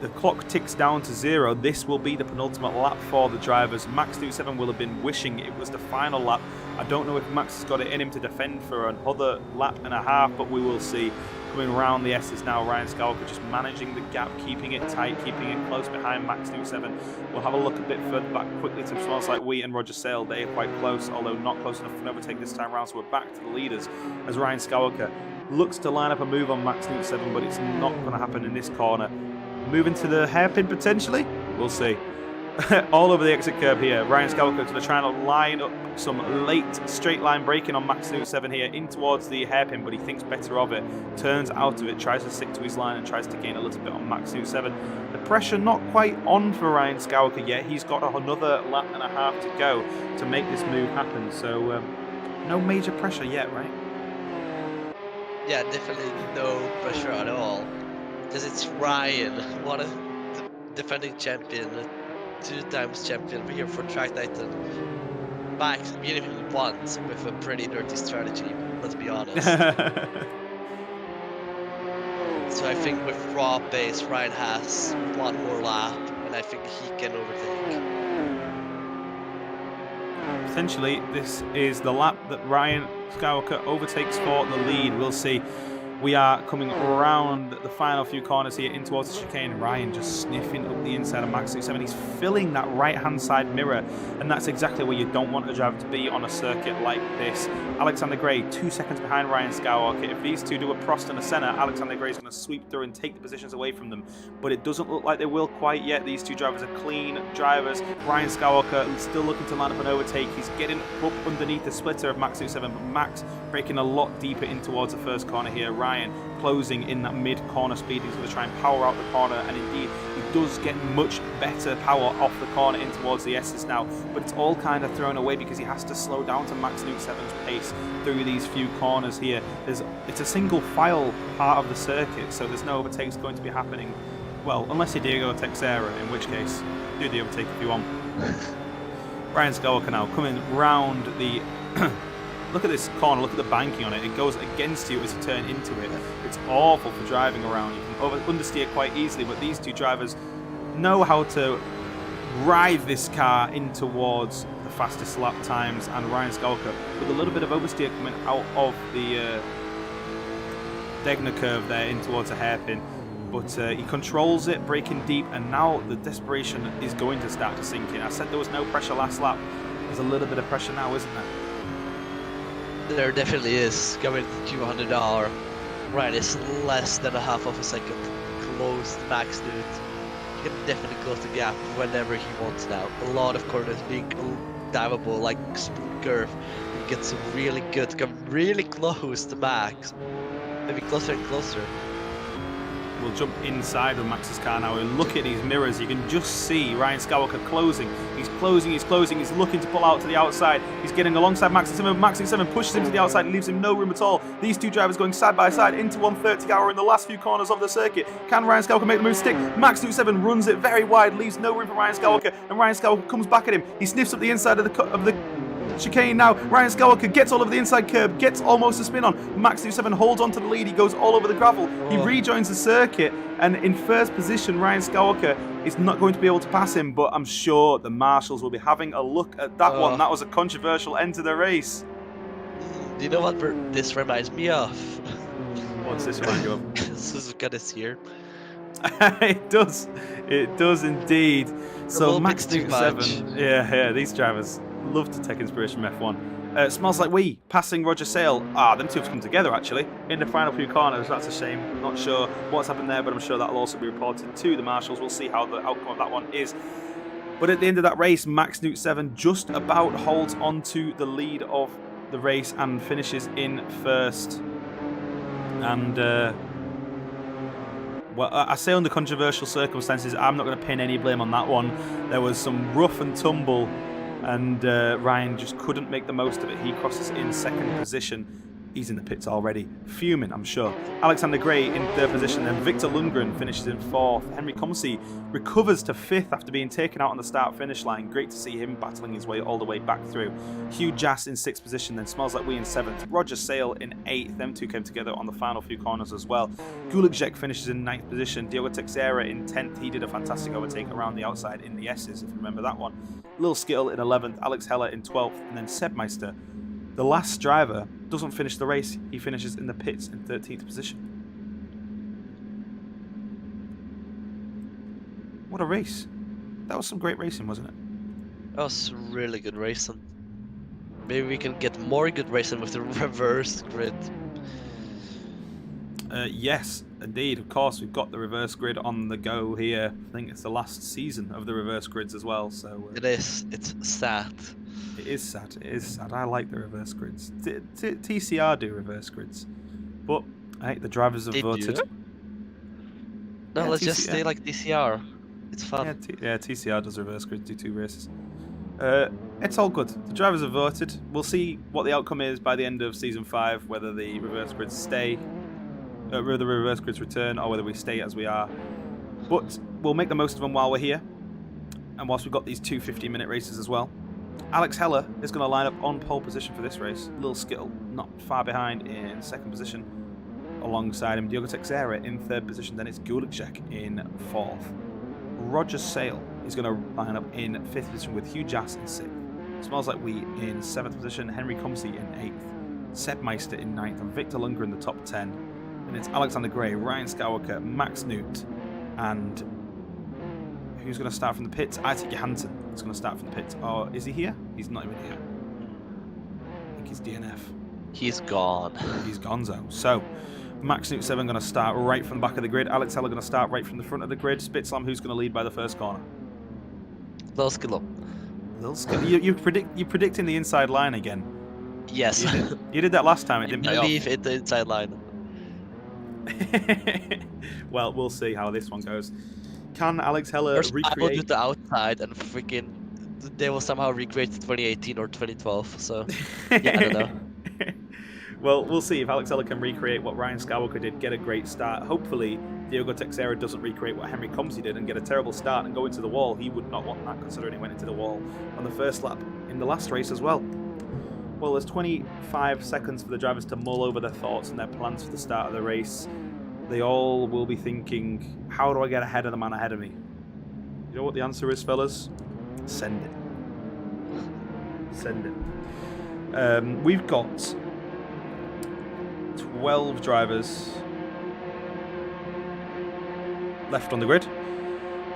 The clock ticks down to 0. This will be the penultimate lap for the drivers. Max 27 will have been wishing it was the final lap. I don't know if Max has got it in him to defend for another lap and a half, but we will see. Coming around the S's now, Ryan Skywalker just managing the gap, keeping it tight, keeping it close behind Max 27. We'll have a look a bit further back quickly to Smells Like We and Roger Sale. They are quite close, although not close enough for an overtake this time around, so we're back to the leaders as Ryan Skywalker looks to line up a move on Max 27, but it's not going to happen in this corner. Moving to the hairpin potentially? We'll see. All over the exit curb here. Ryan Skywalker going to try and line up some late straight line braking on Max 7 here in towards the hairpin, but he thinks better of it. Turns out of it, tries to stick to his line and tries to gain a little bit on Max 7. The pressure not quite on for Ryan Skywalker yet. He's got another lap and a half to go to make this move happen. So no major pressure yet, right? Yeah, definitely no pressure at all. Because it's Ryan, what a defending champion, 2 times champion here for Track Titan. Max beat him once with a pretty dirty strategy, let's be honest. So I think with raw pace, Ryan has 1 more lap, and I think he can overtake. Potentially, this is the lap that Ryan Skywalker overtakes for the lead. We'll see. We are coming around the final few corners here in towards the chicane. Ryan just sniffing up the inside of Max 7. He's filling that right-hand side mirror, and that's exactly where you don't want a driver to be on a circuit like this. Alexander Gray, 2 seconds behind Ryan Skywalker. If these two do a Prost and a Senna, Alexander Gray is going to sweep through and take the positions away from them. But it doesn't look like they will quite yet. These two drivers are clean drivers. Ryan Skywalker still looking to line up an overtake. He's getting up underneath the splitter of Max 7, but Max breaking a lot deeper in towards the first corner here. Ryan closing in that mid-corner speed. He's going to try and power out the corner, and indeed he does get much better power off the corner in towards the S's now, but it's all kind of thrown away because he has to slow down to Max 7's pace through these few corners here. It's a single file part of the circuit, so there's no overtakes going to be happening. Well, unless you're Diego Texera, in which case, do the overtake if you want. Ryan Skywalker now coming round the... Look at this corner, look at the banking on it. It goes against you as you turn into it. It's awful for driving around. You can understeer quite easily, but these two drivers know how to drive this car in towards the fastest lap times, and Ryan Skywalker with a little bit of oversteer coming out of the Degner curve there in towards a hairpin. But he controls it, braking deep, and now the desperation is going to start to sink in. I said there was no pressure last lap. There's a little bit of pressure now, isn't there? There definitely is. Going to $200. Ryan is less than a half of a second close to Max, dude. He can definitely close the gap whenever he wants now. A lot of corners being diveable, like smooth curve. He gets really good, come really close to Max. Maybe closer and closer. We'll jump inside of Max's car now and look at these mirrors. You can just see Ryan Skywalker closing. He's closing, he's closing, he's looking to pull out to the outside. He's getting alongside Max 7. Max 7 pushes him to the outside and leaves him no room at all. These two drivers going side by side into 130 hour in the last few corners of the circuit. Can Ryan Skywalker make the move stick? Max 7 runs it very wide, leaves no room for Ryan Skywalker, and Ryan Skywalker comes back at him. He sniffs up the inside of the chicane now. Ryan Skywalker gets all over the inside curb, gets almost a spin on. Max 7 holds on to the lead. He goes all over the gravel. He rejoins the circuit, and in first position, Ryan Skywalker is not going to be able to pass him, but I'm sure the marshals will be having a look at that one. That was a controversial end to the race. Do you know what this reminds me of? What's this remind you of? Suzuka this year. It does indeed. So Max 7, yeah, these drivers love to take inspiration from F1. Smells Like We passing Roger Sale. Them two have come together actually in the final few corners. That's a shame. Not sure what's happened there, but I'm sure that'll also be reported to the marshals. We'll see how the outcome of that one is. But at the end of that race, Max 7 just about holds on to the lead of the race and finishes in first. And well, I say under controversial circumstances, I'm not going to pin any blame on that one. There was some rough and tumble, and Ryan just couldn't make the most of it. He crosses in second position. He's in the pits already, fuming, I'm sure. Alexander Gray in 3rd position, then Victor Lundgren finishes in 4th. Henry Comsey recovers to 5th after being taken out on the start-finish line. Great to see him battling his way all the way back through. Hugh Jass in 6th position, then Smells Like We in 7th. Roger Sale in 8th. Them two came together on the final few corners as well. Guliczek finishes in 9th position. Diogo Teixeira in 10th. He did a fantastic overtake around the outside in the S's, if you remember that one. Lil Skittle in 11th. Alex Heller in 12th. And then Seb Meister, the last driver, doesn't finish the race. He finishes in the pits in 13th position. What a race. That was some great racing, wasn't it? That was really good racing. Maybe we can get more good racing with the reverse grid. Yes, indeed. Of course, we've got the reverse grid on the go here. I think it's the last season of the reverse grids as well. So It is. It's sad. It is sad. It is sad. I like the reverse grids. TCR do reverse grids, but hey, the drivers have voted. No, Yeah, let's just TCR. stay like DCR. It's fun. Yeah, TCR does reverse grids, do 2 races. It's all good. The drivers have voted. We'll see what the outcome is by the end of season 5, whether the reverse grids stay, whether the reverse grids return, or whether we stay as we are. But we'll make the most of them while we're here, and whilst we've got these 2 15-minute races as well. Alex Heller is going to line up on pole position for this race. Lil Skittle not far behind in 2nd position. Alongside him, Diogo Teixeira in 3rd position. Then it's Guliczek in 4th. Roger Sale is going to line up in 5th position with Hugh Jass in 6th. Smells Like We in 7th position. Henry Comsey in 8th. Seb Meister in 9th. And Victor Lunger in the top 10. And it's Alexander Gray, Ryan Skywalker, Max Newt, and who's going to start from the pits? Isaac Johansson is going to start from the pits. Or is he here? He's not even here. I think he's DNF. He's gone. He's gonzo. So, Max Newt 7 going to start right from the back of the grid. Alex Heller going to start right from the front of the grid. Spitslam, who's going to lead by the first corner? Lil Skittle. You're predicting the inside line again. Yes. You did that last time. It didn't pay off. Believe in the inside line. Well, we'll see how this one goes. Can Alex Heller First, I will do recreate? the outside and freaking they will somehow recreate 2018 or 2012. So yeah, I don't know. Well, we'll see if Alex Heller can recreate what Ryan Skywalker did, get a great start. Hopefully, Diogo Teixeira doesn't recreate what Henry Comsey did and get a terrible start and go into the wall. He would not want that, considering he went into the wall on the first lap in the last race as well. Well, there's 25 seconds for the drivers to mull over their thoughts and their plans for the start of the race. They all will be thinking, how do I get ahead of the man ahead of me? You know what the answer is, fellas? Send it. Send it. We've got 12 drivers left on the grid.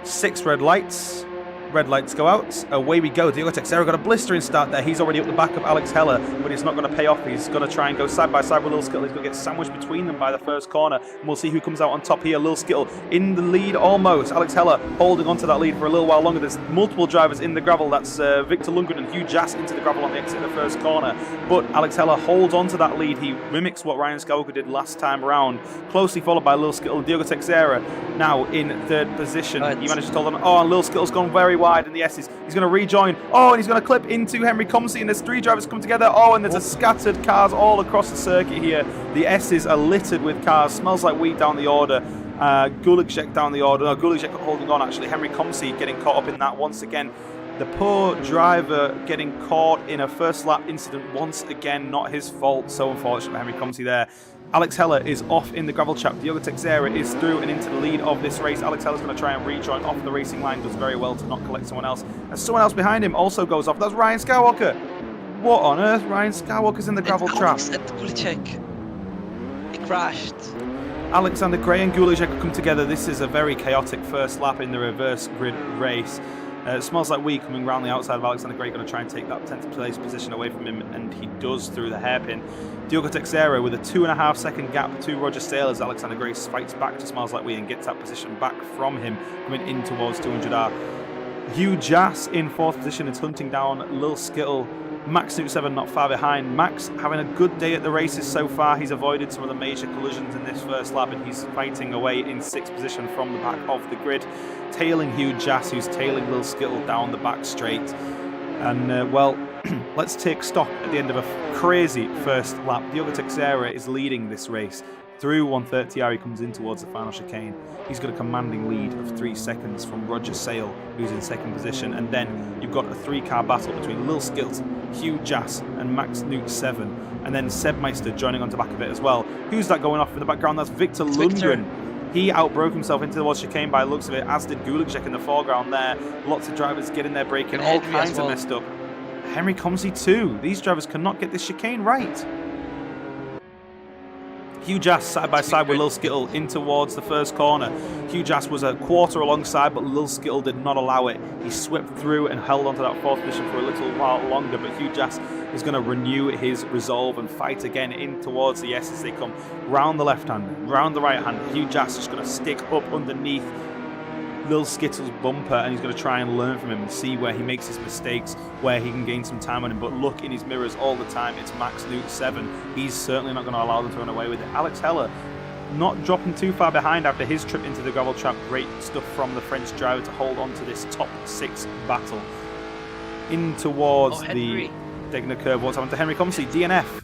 6 red lights. Red lights go out. Away we go. Diogo Teixeira got a blistering start there. He's already up the back of Alex Heller, but it's not going to pay off. He's going to try and go side by side with Lil Skittle. He's going to get sandwiched between them by the first corner. And we'll see who comes out on top here. Lil Skittle in the lead almost. Alex Heller holding on to that lead for a little while longer. There's multiple drivers in the gravel. That's Victor Lundgren and Hugh Jass into the gravel on the exit of the first corner. But Alex Heller holds on to that lead. He mimics what Ryan Skywalker did last time around. Closely followed by Lil Skittle and Diogo Teixeira now in 3rd position. He managed to hold on. Oh, and Lil Skittle's gone very wide in the S's. He's going to rejoin. Oh, and he's going to clip into Henry Comsey, and there's 3 drivers come together. Oh, and there's a scattered cars all across the circuit here. The S's are littered with cars. Smells like wheat down the order. Guliczek down the order. No, Guliczek holding on, actually. Henry Comsey getting caught up in that once again. The poor driver getting caught in a first lap incident once again. Not his fault. So unfortunate for Henry Comsey there. Alex Heller is off in the gravel trap. Diogo Teixeira is through and into the lead of this race. Alex Heller's going to try and rejoin off the racing line. Does very well to not collect someone else. And someone else behind him also goes off. That's Ryan Skywalker. What on earth? Ryan Skywalker's in the gravel trap. Guliczek. He crashed. Alexander Gray and Guliczek come together. This is a very chaotic first lap in the reverse grid race. It smells like we coming round the outside of Alexander Gray, going to try and take that 10th place position away from him, and he does through the hairpin. Diogo Teixeira with a 2.5 second gap to Roger Sale as Alexander Gray fights back to Smells Like We and gets that position back from him, coming in towards 200R. Hugh Jass in 4th position is hunting down Lil Skittle. Max Newt 7 not far behind. Max having a good day at the races so far. He's avoided some of the major collisions in this first lap, and he's fighting away in 6th position from the back of the grid, tailing Hugh Jass, who's tailing Lil Skittle down the back straight. And well, let's take stock at the end of a crazy first lap. Diogo Teixeira is leading this race. Through 130R, he comes in towards the final chicane. He's got a commanding lead of 3 seconds from Roger Sale, who's in second position. And then you've got a 3-car battle between Lil Skilt, Hugh Jass, and Max Newt 7. And then Seb Meister joining onto the back of it as well. Who's that going off in the background? That's Victor Lundgren. He outbroke himself into towards chicane by the looks of it, as did Gulagzek in the foreground there. Lots of drivers getting their braking, all kinds of messed up. Henry Comsey too. These drivers cannot get this chicane right. Hugh Jass side by side with Lil Skittle in towards the first corner. Hugh Jass was a quarter alongside, but Lil Skittle did not allow it. He swept through and held onto that fourth position for a little while longer, but Hugh Jass is going to renew his resolve and fight again in towards the S as they come round the left hand, round the right hand. Hugh Jass is going to stick up underneath Lil Skittle's bumper, and he's going to try and learn from him and see where he makes his mistakes, where he can gain some time on him. But look in his mirrors all the time. It's Max Newt 7. He's certainly not going to allow them to run away with it. Alex Heller not dropping too far behind after his trip into the gravel trap. Great stuff from the French driver to hold on to this top 6 battle. In towards the Degner curve. What's happened to Henry Comsey? DNF.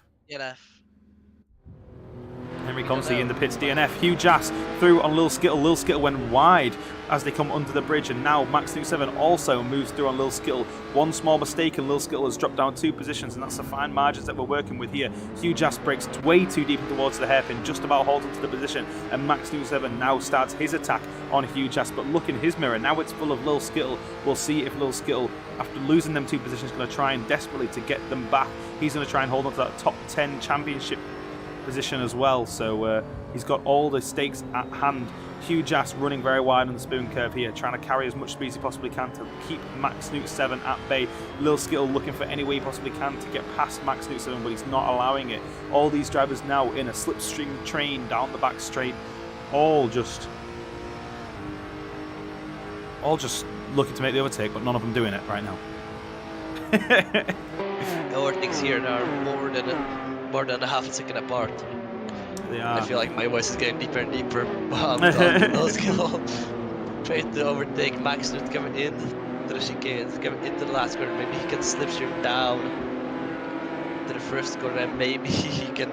Henry Comsey in the pits, DNF. Hugh Jass through on Lil Skittle. Lil Skittle went wide as they come under the bridge, and now Max Newt 7 also moves through on Lil Skittle. One small mistake and Lil Skittle has dropped down 2 positions, and that's the fine margins that we're working with here. Hugh Jass breaks way too deep towards the hairpin, just about holds onto the position, and Max Newt 7 now starts his attack on Hugh Jass, but look in his mirror, now it's full of Lil Skittle. We'll see if Lil Skittle, after losing them 2 positions, is going to try and desperately to get them back. He's going to try and hold on to that top 10 championship position as well, so he's got all the stakes at hand. Hugh Jass running very wide on the spoon curve here, trying to carry as much speed as he possibly can to keep Max Newt 7 at bay. Lil Skittle looking for any way he possibly can to get past Max Newt 7, but he's not allowing it. All these drivers now in a slipstream train down the back straight, all just looking to make the overtake, but none of them doing it right now. The overtakes here are more than a half a second apart. They are. I feel like my voice is getting deeper and deeper. Lil Skittle trying to overtake Max Newt coming in to the chicane, coming into the last corner. Maybe he can slipstream down to the first corner, and maybe he can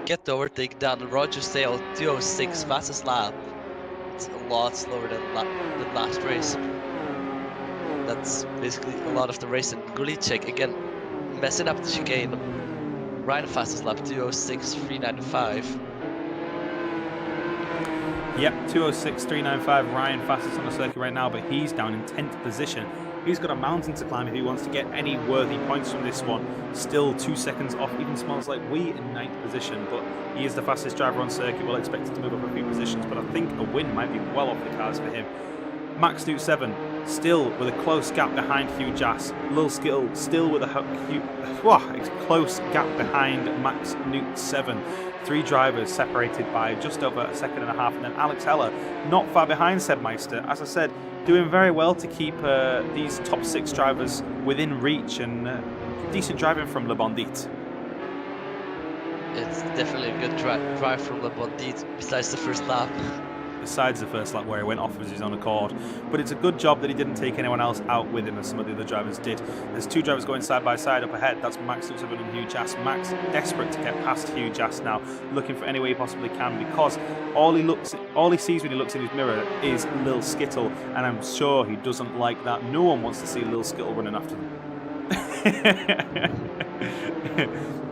get the overtake down. Roger Sale 206 fastest lap. It's a lot slower than last race. That's basically a lot of the race. And Gulagzek again messing up the chicane. Ryan fastest lap 206.395. Yep, 206.395. Ryan fastest on the circuit right now, but he's down in 10th position. He's got a mountain to climb if he wants to get any worthy points from this one. Still 2 seconds off, even Smells Like We in 9th position, but he is the fastest driver on circuit. We'll expect him to move up a few positions, but I think a win might be well off the cards for him. Max Newt 7 still with a close gap behind Hugh Jass. Lil Skittle still with a close gap behind Max Newt 7. 3 drivers separated by just over a second and a half, and then Alex Heller not far behind Seb Meister. As I said, doing very well to keep these top 6 drivers within reach, and decent driving from Le Bandit. It's definitely a good drive from Le Bandit, besides the first lap. Besides the first lap where he went off of his own accord. But it's a good job that he didn't take anyone else out with him as some of the other drivers did. There's 2 drivers going side by side up ahead. That's Max Newt 7 and Hugh Jass. Max desperate to get past Hugh Jass now, looking for any way he possibly can, because all he sees when he looks in his mirror is Lil Skittle, and I'm sure he doesn't like that. No one wants to see Lil Skittle running after them.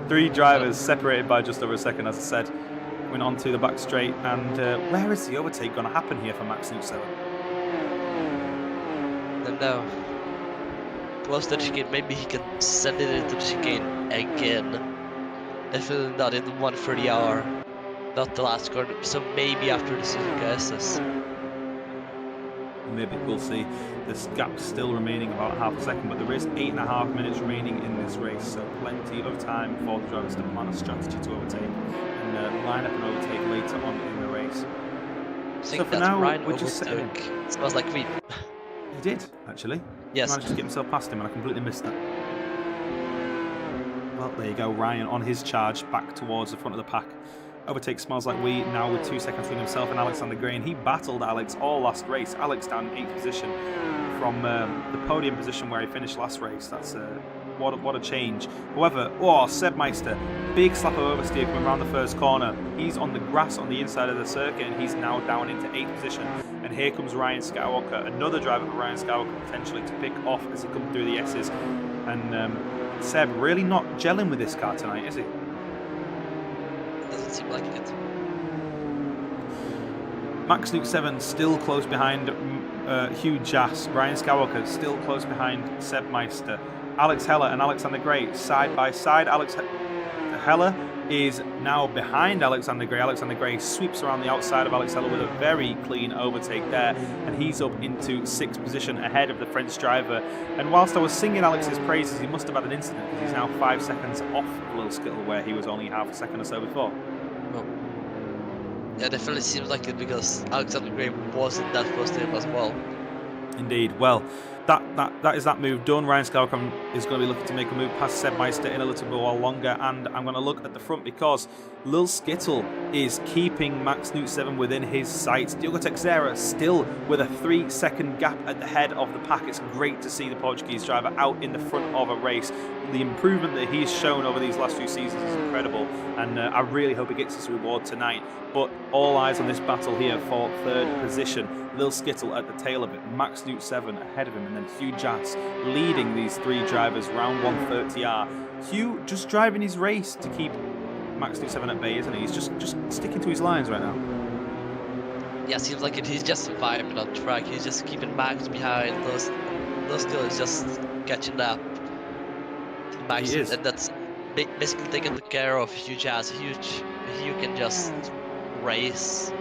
3 drivers separated by just over a second, as I said. Went on to the back straight, and where is the overtake going to happen here for Max Newt 7? Don't know. Close to the chicane, maybe he can send it into the chicane again. Definitely not in the 130R, not the last corner, so maybe after the Suzuka SS. Maybe we'll see. This gap still remaining about half a second, but there is 8.5 minutes remaining in this race, so plenty of time for the drivers to plan a strategy to overtake and line up and overtake later on in the race. So for now, we're just saying it smells like weed. He did, actually. Yes. He managed to get himself past him, and I completely missed that. Well, there you go. Ryan on his charge back towards the front of the pack. Overtakes Smells Like We now with 2 seconds between himself and Alexander Gray, and he battled Alex all last race. Alex down in 8th position from the podium position where he finished last race. That's what a change. However, Seb Meister, big slap of oversteer coming around the first corner. He's on the grass on the inside of the circuit, and he's now down into 8th position. And here comes Ryan Skywalker, another driver for Ryan Skywalker potentially to pick off as he comes through the S's. And Seb really not gelling with this car tonight, is he? Doesn't seem like it. Max Nuke 7 still close behind Hugh Jass. Ryan Skywalker still close behind Seb Meister. Alex Heller and Alexander Gray side by side. Alex Heller is now behind Alexander Gray. Alexander Gray sweeps around the outside of Alex Heller with a very clean overtake there, and he's up into 6th position ahead of the French driver. And whilst I was singing Alex's praises, he must have had an incident because he's now 5 seconds off of Lil Skittle, where he was only half a second or so before. Well, yeah, definitely seems like it because Alexander Gray wasn't that close to him as well. Indeed. Well, that is that move done. Ryan Skywalker is going to be looking to make a move past Seb Meister in a little bit while longer, and I'm going to look at the front because Lil Skittle is keeping Max Nuke 7 within his sights. Diogo Teixeira still with a 3-second gap at the head of the pack. It's great to see the Portuguese driver out in the front of a race. The improvement that he's shown over these last few seasons is incredible, and I really hope he gets his reward tonight. But all eyes on this battle here for 3rd position. Lil Skittle at the tail of it, Max Nuke 7 ahead of him, and then Hugh Jass leading these 3 drivers round 130R. Hugh just driving his race to keep Max Nuke 7 at bay, isn't he? He's just sticking to his lines right now. Yeah, seems like it. He's just vibing on track. He's just keeping Max behind. Those guys just catching up. Max, He is. and that's basically taking care of Hugh Jass. Hugh can just race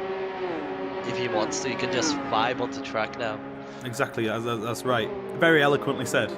if he wants to. He can just vibe on the track now. Exactly, that's right. Very eloquently said.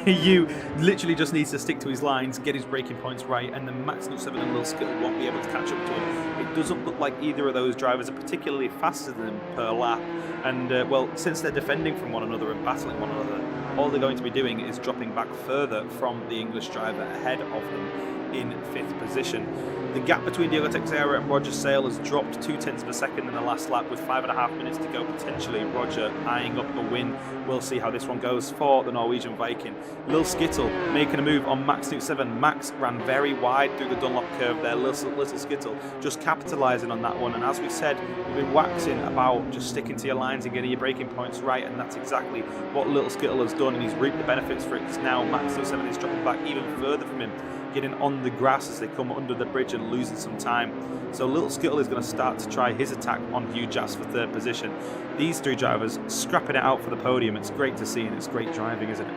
You literally just needs to stick to his lines, get his braking points right, and then Max Nuke 7 and Lil Skittle won't be able to catch up to him. It doesn't look like either of those drivers are particularly faster than him per lap. And, well, since they're defending from one another and battling one another, all they're going to be doing is dropping back further from the English driver ahead of them in 5th position. The gap between Diogo Teixeira and Roger Sale has dropped 0.2 of a second in the last lap with 5.5 minutes to go, potentially Roger eyeing up a win. We'll see how this one goes for the Norwegian Viking. Lil Skittle making a move on Max Nuke 7. Max ran very wide through the Dunlop curve there. Little Skittle just capitalising on that one, and as we said, we've been waxing about just sticking to your lines and getting your braking points right, and that's exactly what Little Skittle has done, and he's reaped the benefits for it, because now Max Nuke 7 is dropping back even further from him, getting on the grass as they come under the bridge and losing some time. So Little Skittle is going to start to try his attack on Hugh Jass for 3rd position. These 3 drivers scrapping it out for the podium. It's great to see, and it's great driving, isn't it?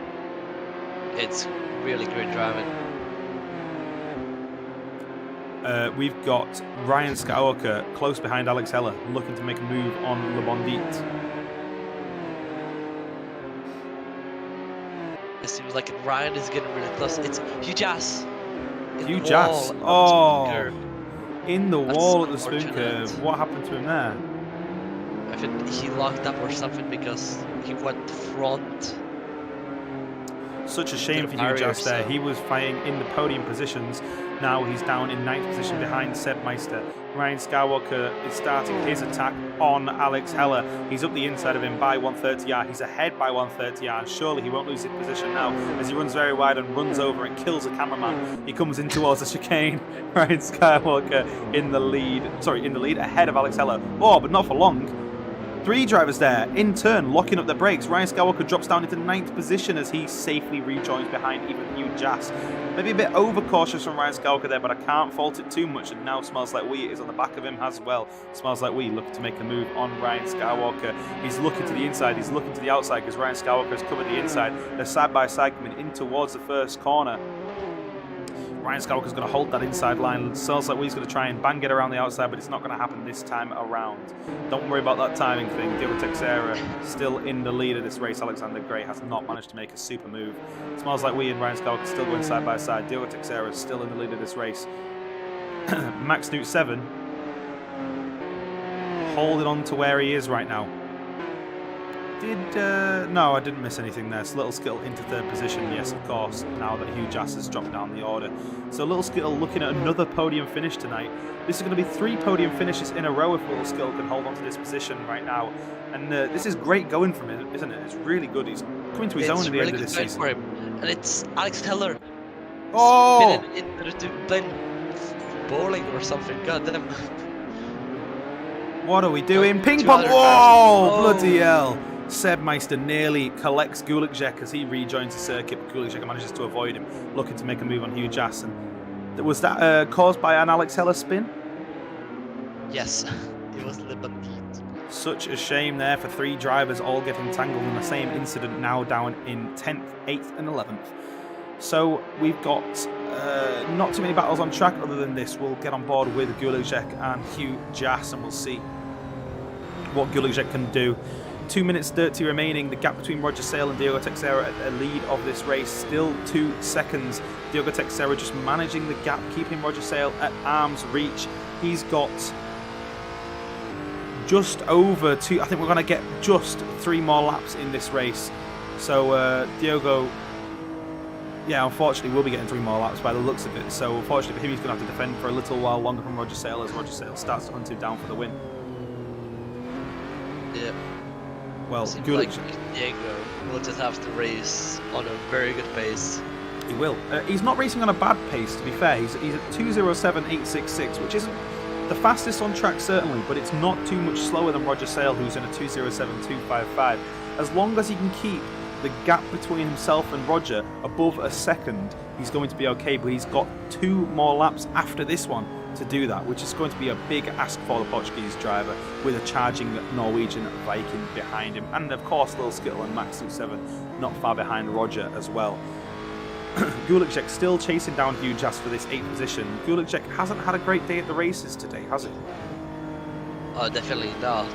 It's really great driving. We've got Ryan Skywalker close behind Alex Heller, looking to make a move on Le Bandit. It seems like Ryan is getting really close. It's Hugh Jass. Hugh Jass. Oh, in the wall at the spoon curve. What happened to him there? I think he locked up or something because he went front. Such a shame for Hugh Jass there. He was fighting in the podium positions. Now he's down in 9th position behind Seb Meister. Ryan Skywalker is starting his attack on Alex Heller. He's up the inside of him by 130R. He's ahead by 130R, and surely he won't lose his position now as he runs very wide and runs over and kills a cameraman. He comes in towards the chicane. Ryan Skywalker in the lead. Sorry, in the lead ahead of Alex Heller. Oh, but not for long. 3 drivers there, in turn, locking up the brakes. Ryan Skywalker drops down into 9th position as he safely rejoins behind even Hugh Jass. Maybe a bit overcautious from Ryan Skywalker there, but I can't fault it too much. And now Smells Like We is on the back of him as well. Smells Like We looking to make a move on Ryan Skywalker. He's looking to the inside, he's looking to the outside because Ryan Skywalker has covered the inside. They're side by side coming in towards the first corner. Ryan Skywalker's going to hold that inside line. Smells Like We's going to try and bang it around the outside, but it's not going to happen this time around. Don't worry about that timing thing. Diogo Teixeira still in the lead of this race. Alexander Gray has not managed to make a super move. Smells Like We and Ryan Skywalker still going side by side. Diogo Teixeira is still in the lead of this race. Max Nuke 7 holding on to where he is right now. No, I didn't miss anything there. So Little Skittle into 3rd position, yes, of course, now that Hugh Jass has dropped down the order. So Little Skittle looking at another podium finish tonight. This is going to be 3 podium finishes in a row if Little Skittle can hold on to this position right now. And this is great going from him, isn't it? It's really good. He's coming to his own at the end of this season. For him. And it's Alex Teller Oh! spinning into playing bowling or something. God damn. What are we doing? Ping Two pong! other cars. Whoa! Oh. Bloody hell! Seb Meister nearly collects Gulikzek as he rejoins the circuit. Gulikzek manages to avoid him, looking to make a move on Hugh Jass. And was that caused by an Alex Heller spin? Yes, it was Le Bandit. Such a shame there for 3 drivers all getting tangled in the same incident, now down in 10th, 8th and 11th. So we've got not too many battles on track other than this. We'll get on board with Gulikzek and Hugh Jass and we'll see what Gulikzek can do. 2 minutes 30 remaining. The gap between Roger Sale and Diogo Teixeira at the lead of this race, still 2 seconds. Diogo Teixeira just managing the gap, keeping Roger Sale at arm's reach. He's got just over 2. I think we're going to get just 3 more laps in this race. So Diogo, yeah, unfortunately we'll be getting 3 more laps by the looks of it. So unfortunately for him, he's going to have to defend for a little while longer from Roger Sale as Roger Sale starts to hunt him down for the win. Yeah. Well, like Diego will just have to race on a very good pace. He will. He's not racing on a bad pace, to be fair. He's at 2:07.866, which isn't the fastest on track, certainly, but it's not too much slower than Roger Sale, who's in a 2:07.255. As long as he can keep the gap between himself and Roger above a second, he's going to be okay, but he's got 2 more laps after this one to do that, which is going to be a big ask for the Portuguese driver, with a charging Norwegian Viking behind him, and of course Lil Skittle and Max 7 not far behind Roger as well. Gulikzek still chasing down Hugh Jass for this 8th position. Gulikzek hasn't had a great day at the races today, has he? Oh, definitely not.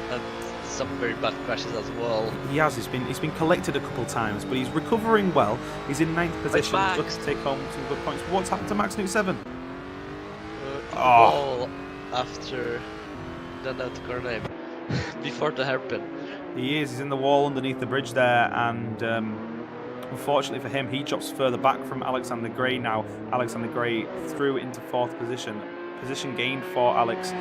And some very bad crashes as well. He has. He's been collected a couple times, but he's recovering well. He's in 9th position, looking to take home some good points. What's happened to Max 7? Wall after don't know the car name before the hairpin. He is. He's in the wall underneath the bridge there, and unfortunately for him, he drops further back from Alexander Gray now. Alexander Gray through into 4th position. Position gained for Alex.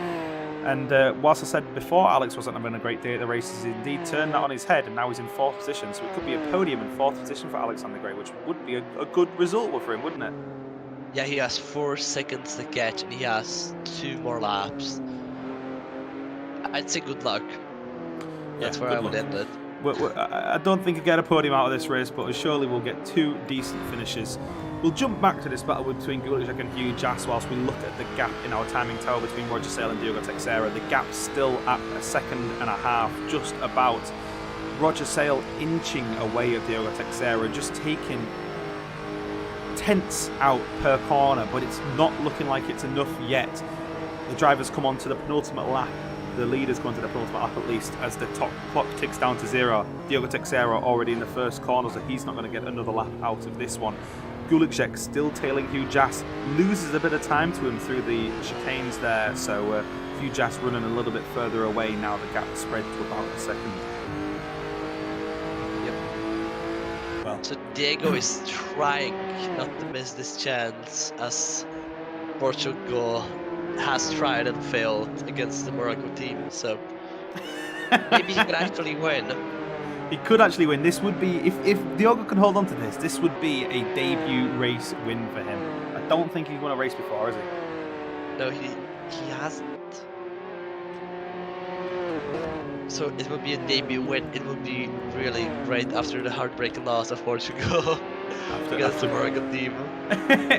And whilst I said before Alex wasn't having a great day at the races, he indeed turned that on his head, and now he's in 4th position. So it could be a podium in 4th position for Alexander Gray, which would be a good result for him, wouldn't it? Yeah, he has 4 seconds to catch, and he has 2 more laps. I'd say good luck. That's where I would end it. I don't think he'll get a podium out of this race, but surely we'll get 2 decent finishes. We'll jump back to this battle between Gulikzek and Hugh Jass whilst we look at the gap in our timing tower between Roger Sale and Diogo Teixeira. The gap's still at 1.5 seconds, just about. Roger Sale inching away of Diogo Teixeira, just taking tenths out per corner, but it's not looking like it's enough yet. The drivers come on to the penultimate lap. The leaders go on to the penultimate lap at least as the top clock ticks down to 0. Diogo Teixeira already in the first corner, so he's not going to get another lap out of this one. Gulikzek still tailing Hugh Jass, loses a bit of time to him through the chicanes there, so Hugh Jass running a little bit further away now. The gap spread to about a second. So Diego is trying not to miss this chance, as Portugal has tried and failed against the Morocco team, so maybe he could actually win. He could actually win. This would be, if Diogo can hold on to this would be a debut race win for him. I don't think he's won a race before, has he? No, he hasn't. So it would be a debut win. It would be really great after the heartbreaking loss of Portugal against the Moroccan team.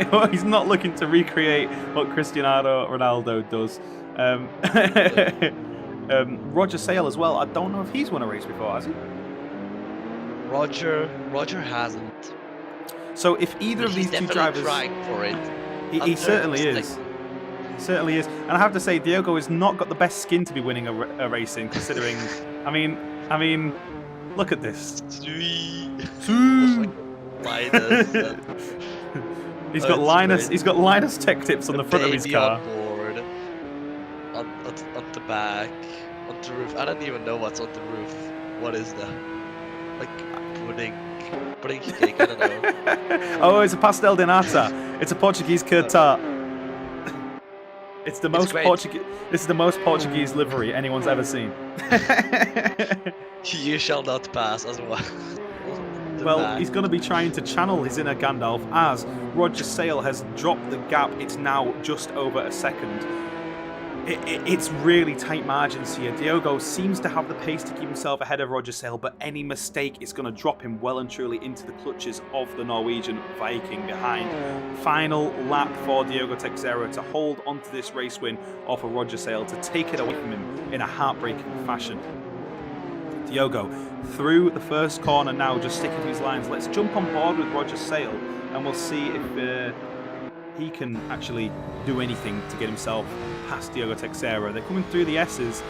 Well, he's not looking to recreate what Cristiano Ronaldo does. Roger Sale as well. I don't know if he's won a race before, has he? Roger hasn't. So if either of these two drivers, trying for it. He certainly is. Certainly is, and I have to say, Diogo has not got the best skin to be winning a race in, considering. I mean, look at this. He's got Linus. He's got Linus Tech Tips on the front of his car. On board, on the back, on the roof. I don't even know what's on the roof. What is that? Like pudding cake. I don't know. Oh, it's a pastel de nata. It's a Portuguese curd tart. It's the most Portuguese. This is the most Portuguese livery anyone's ever seen. You shall not pass as well. Well, he's going to be trying to channel his inner Gandalf as Roger Sale has dropped the gap. It's now just over a second. It's really tight margins here. Diogo seems to have the pace to keep himself ahead of Roger Sale, but any mistake is going to drop him well and truly into the clutches of the Norwegian Viking behind. Final lap for Diogo Teixeira to hold onto this race win off of Roger Sale, to take it away from him in a heartbreaking fashion. Diogo through the first corner now, just sticking to his lines. Let's jump on board with Roger Sale and we'll see if he can actually do anything to get himself past Diogo Teixeira. They're coming through the S's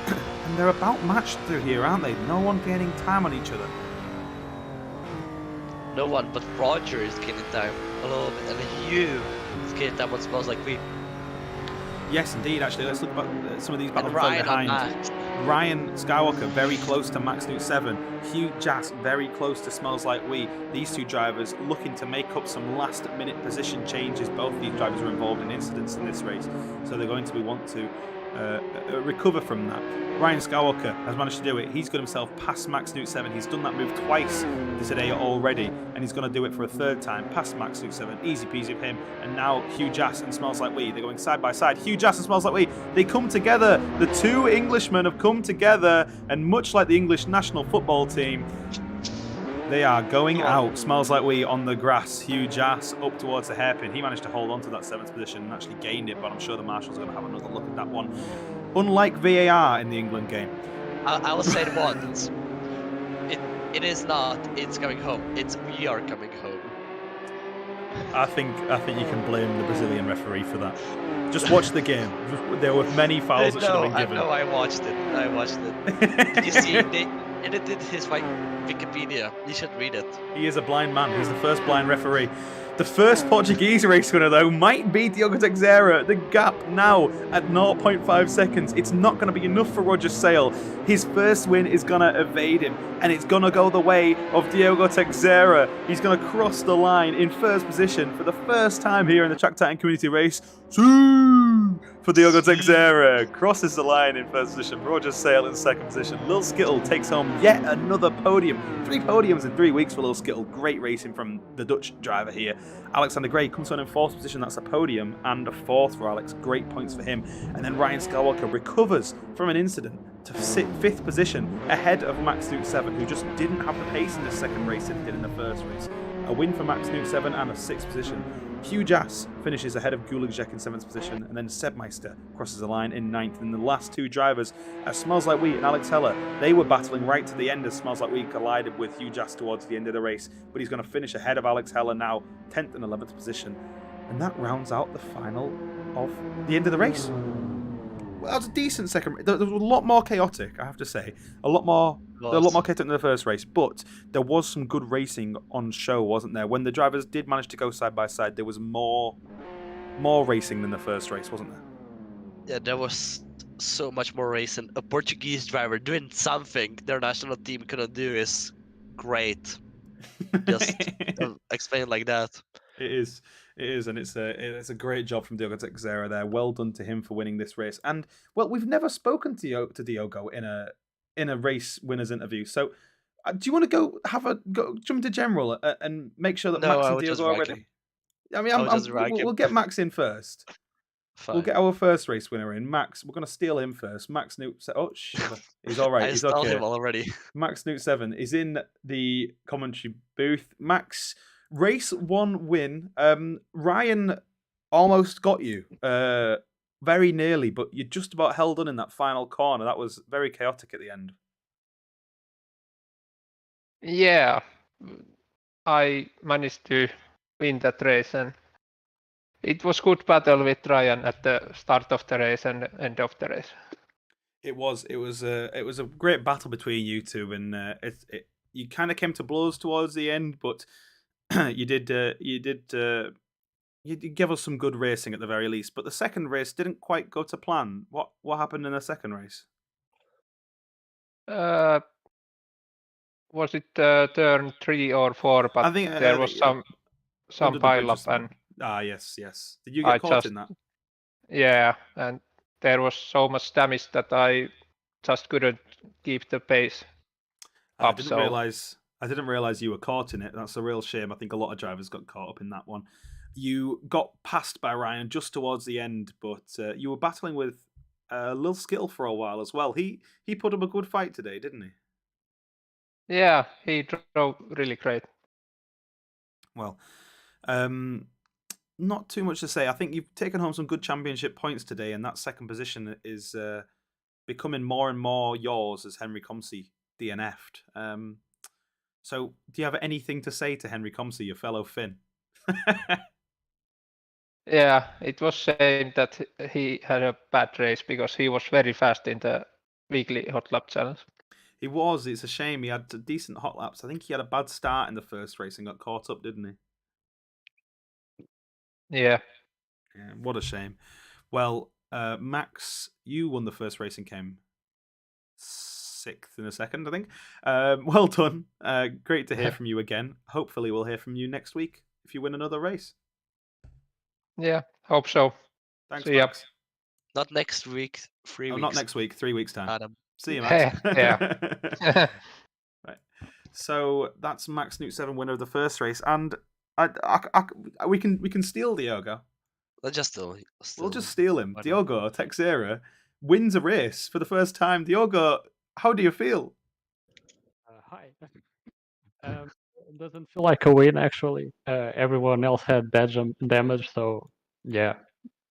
and they're about matched through here, aren't they? No one gaining time on each other. No one, but Roger is gaining time a little bit, and Hugh is gaining time what smells like weed. Yes, indeed. Actually, let's look at some of these battles Ryan behind. Ryan Skywalker very close to Max Newt 7. Hugh Jass very close to Smells Like We. These two drivers looking to make up some last-minute position changes. Both of these drivers are involved in incidents in this race, so they're going to want to recover from that. Ryan Skywalker has managed to do it. He's got himself past Max Newt 7. He's done that move twice today already, and he's going to do it for a third time past Max Newt 7. Easy peasy of him. And now Hugh Jass and Smells Like We, they're going side by side. Hugh Jass and Smells Like We, they come together. The two Englishmen have come together, and much like the English national football team, they are going out. Smells Like We on the grass. Hugh Jass up towards the hairpin. He managed to hold on to that 7th position and actually gained it, but I'm sure the marshals are going to have another look at that one. Unlike VAR in the England game. I will say it once. It is not, it's coming home. It's we are coming home. I think you can blame the Brazilian referee for that. Just watch the game. There were many fouls that should have been given. No, I watched it. Did you see they edited his Wikipedia? You should read it. He is a blind man. He's the first blind referee. The first Portuguese race winner, though, might be Diogo Teixeira. The gap now at 0.5 seconds. It's not going to be enough for Roger Sale. His first win is going to evade him, and it's going to go the way of Diogo Teixeira. He's going to cross the line in first position for the first time here in the Track Titan Community Race. For Diogo Teixeira, crosses the line in first position. Roger Sale in second position. Lil Skittle takes home yet another podium. 3 podiums in 3 weeks for Lil Skittle. Great racing from the Dutch driver here. Alexander Gray comes on in 4th position. That's a podium and a 4th for Alex. Great points for him. And then Ryan Skywalker recovers from an incident to sit 5th position ahead of Max Newt 7, who just didn't have the pace in the second race that he did in the first race. A win for Max Newt 7 and a 6th position. Hugh Jass finishes ahead of Guliczek in 7th position, and then Seb Meister crosses the line in 9th. And the last 2 drivers, Smells Like We and Alex Heller, they were battling right to the end as Smells Like We collided with Hugh Jass towards the end of the race. But he's going to finish ahead of Alex Heller now, 10th and 11th position. And that rounds out the final of the end of the race. Well, that was a decent second. There was a lot more chaotic, I have to say. A lot more chaotic than the first race, but there was some good racing on show, wasn't there? When the drivers did manage to go side by side, there was more racing than the first race, wasn't there? Yeah, there was so much more racing. A Portuguese driver doing something their national team couldn't do is great. Just explain it like that. It is, and it's a great job from Diogo Teixeira there. Well done to him for winning this race. And well, we've never spoken to Diogo in a race winners interview. So, do you want to go jump into general and make sure that Max and Diogo are ready? I mean, we'll get Max in first. Fine. We'll get our first race winner in. Max, we're going to steal him first. Max Newt. Oh, he's all right. He's okay. I stole him already. Max Newt 7 is in the commentary booth. Max, race 1 win. Ryan almost got you. Very nearly, but you just about held on in that final corner. That was very chaotic at the end. Yeah, I managed to win that race, and it was good battle with Ryan at the start of the race and end of the race. It was a great battle between you two, and you kind of came to blows towards the end, but you did give us some good racing at the very least. But the second race didn't quite go to plan. What happened in the second race? Was it turn 3 or 4? But I think there was some pile up and. Yes. Did you get caught in that? Yeah, and there was so much damage that I just couldn't keep the pace up. I didn't realize I didn't realize you were caught in it. That's a real shame. I think a lot of drivers got caught up in that one. You got passed by Ryan just towards the end, but you were battling with Lil Skill for a while as well. He put up a good fight today, didn't he? Yeah, he drove really great. Well, not too much to say. I think you've taken home some good championship points today, and that second position is becoming more and more yours as Henry Comsey DNF'd. So, do you have anything to say to Henry Comsey, your fellow Finn? Yeah, it was shame that he had a bad race because he was very fast in the weekly hot lap challenge. He was. It's a shame. He had decent hot laps. I think he had a bad start in the first race and got caught up, didn't he? Yeah. Yeah, what a shame. Well, Max, you won the first race and came 6th in a second, I think. Well done. Great to hear from you again. Hopefully, we'll hear from you next week if you win another race. Yeah, hope so. Thanks, See ya. Max. Not next week, 3 weeks. Not next week, 3 weeks' time. Adam. See you, Max. Yeah. Right. So that's Max Newt 7 winner of the first race, and we can steal Diogo. Let's just steal We'll just steal him. Why not? Diogo Teixeira wins a race for the first time. Diogo, how do you feel? Hi. It doesn't feel like a win, actually. Everyone else had damage, so yeah.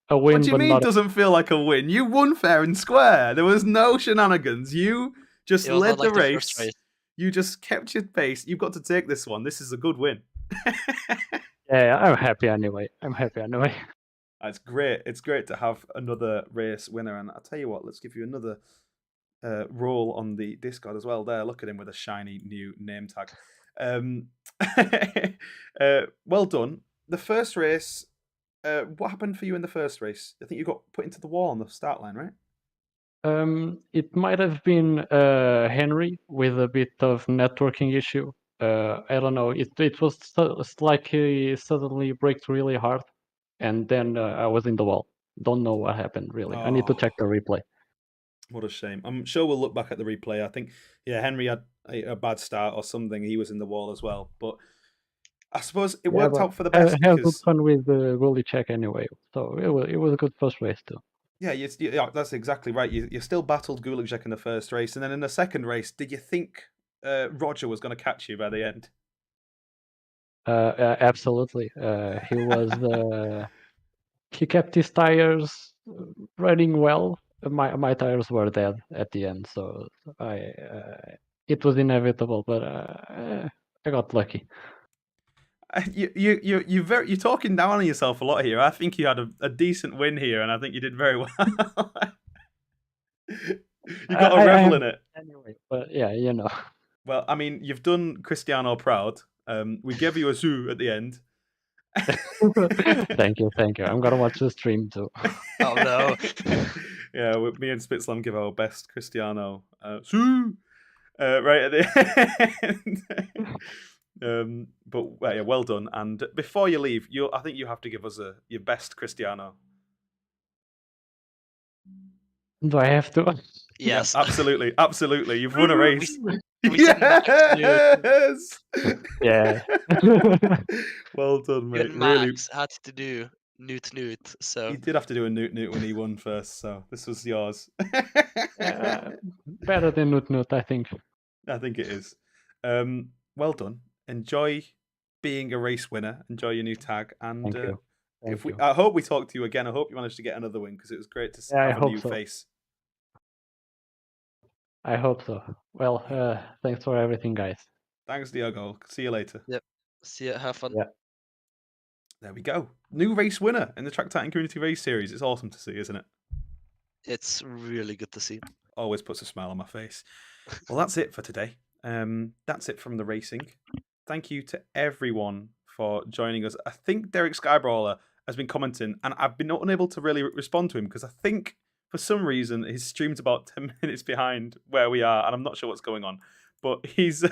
A win, What do you but mean not doesn't feel like a win? You won fair and square. There was no shenanigans. You just It was led not like the the first race. race. You just kept your pace. You've got to take this one. This is a good win. Yeah, I'm happy anyway. It's great. It's great to have another race winner. And I'll tell you what, let's give you another role on the Discord as well. There, look at him with a shiny new name tag. Well done. The first race, what happened for you in the first race? I think you got put into the wall on the start line, right? It might have been Henry with a bit of networking issue. I don't know. It was like he suddenly braked really hard, and then I was in the wall. Don't know what happened really. I need to check the replay. What a shame. I'm sure we'll look back at the replay. I think, yeah, Henry had a bad start or something. He was in the wall as well. But I suppose it worked out for the best I had good because fun with the goalie check anyway. So it was a good first race too. yeah, that's exactly right. You still battled Gulagzek in the first race, and then in the second race, did you think Roger was going to catch you by the end? Absolutely. He was. He kept his tires running well. My tires were dead at the end, so it was inevitable. But I got lucky. You're talking down on yourself a lot here. I think you had a decent win here, and I think you did very well. You got to revel in it. Anyway, but yeah, you know. Well, I mean, you've done Cristiano proud. We gave you a zoo at the end. Thank you. I'm gonna watch the stream too. Oh no. Yeah, me and Spitzlam give our best Cristiano zoo right at the end. But yeah, well done. And before you leave, I think you have to give us your best Cristiano. Do I have to? Yes. Yeah, absolutely. You've won a race. Yes. Yeah. Well done, mate. Even Really, Max had to do Newt, so you did have to do a Newt when he won first, so this was yours. Better than Newt, I think. I think it is. Well done. Enjoy being a race winner. Enjoy your new tag, and Thank you. I hope we talk to you again. I hope you managed to get another win because it was great to have a new face. I hope so. Well, thanks for everything, guys. Thanks, Diogo. See you later. Yep. See ya. Have fun. Yeah. There we go. New race winner in the Track Titan Community Race Series. It's awesome to see, isn't it? It's really good to see. Always puts a smile on my face. Well, that's it for today. That's it from the racing. Thank you to everyone for joining us. I think Derek Skybrawler has been commenting, and I've been unable to really respond to him because I think for some reason his stream's about 10 minutes behind where we are, and I'm not sure what's going on. But he's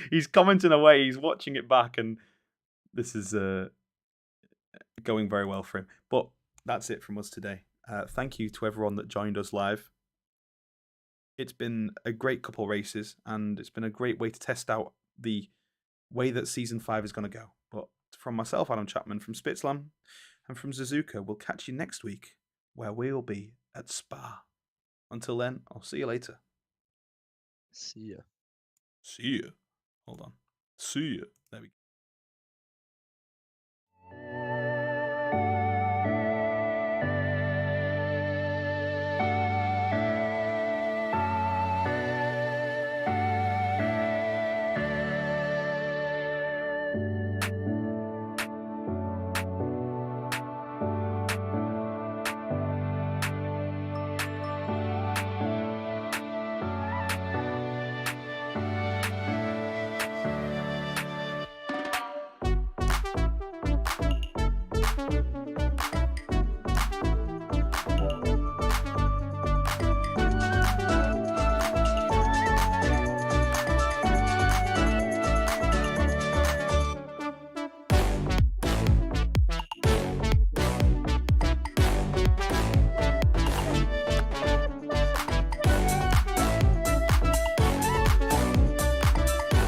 he's commenting away. He's watching it back, and this is going very well for him. But that's it from us today. Thank you to everyone that joined us live. It's been a great couple races, and it's been a great way to test out the way that Season 5 is going to go. But from myself, Adam Chapman, from Spitzlam, and from Suzuka, we'll catch you next week, where we'll be at Spa. Until then, I'll see you later. See ya. See ya. Hold on. See ya. There we go.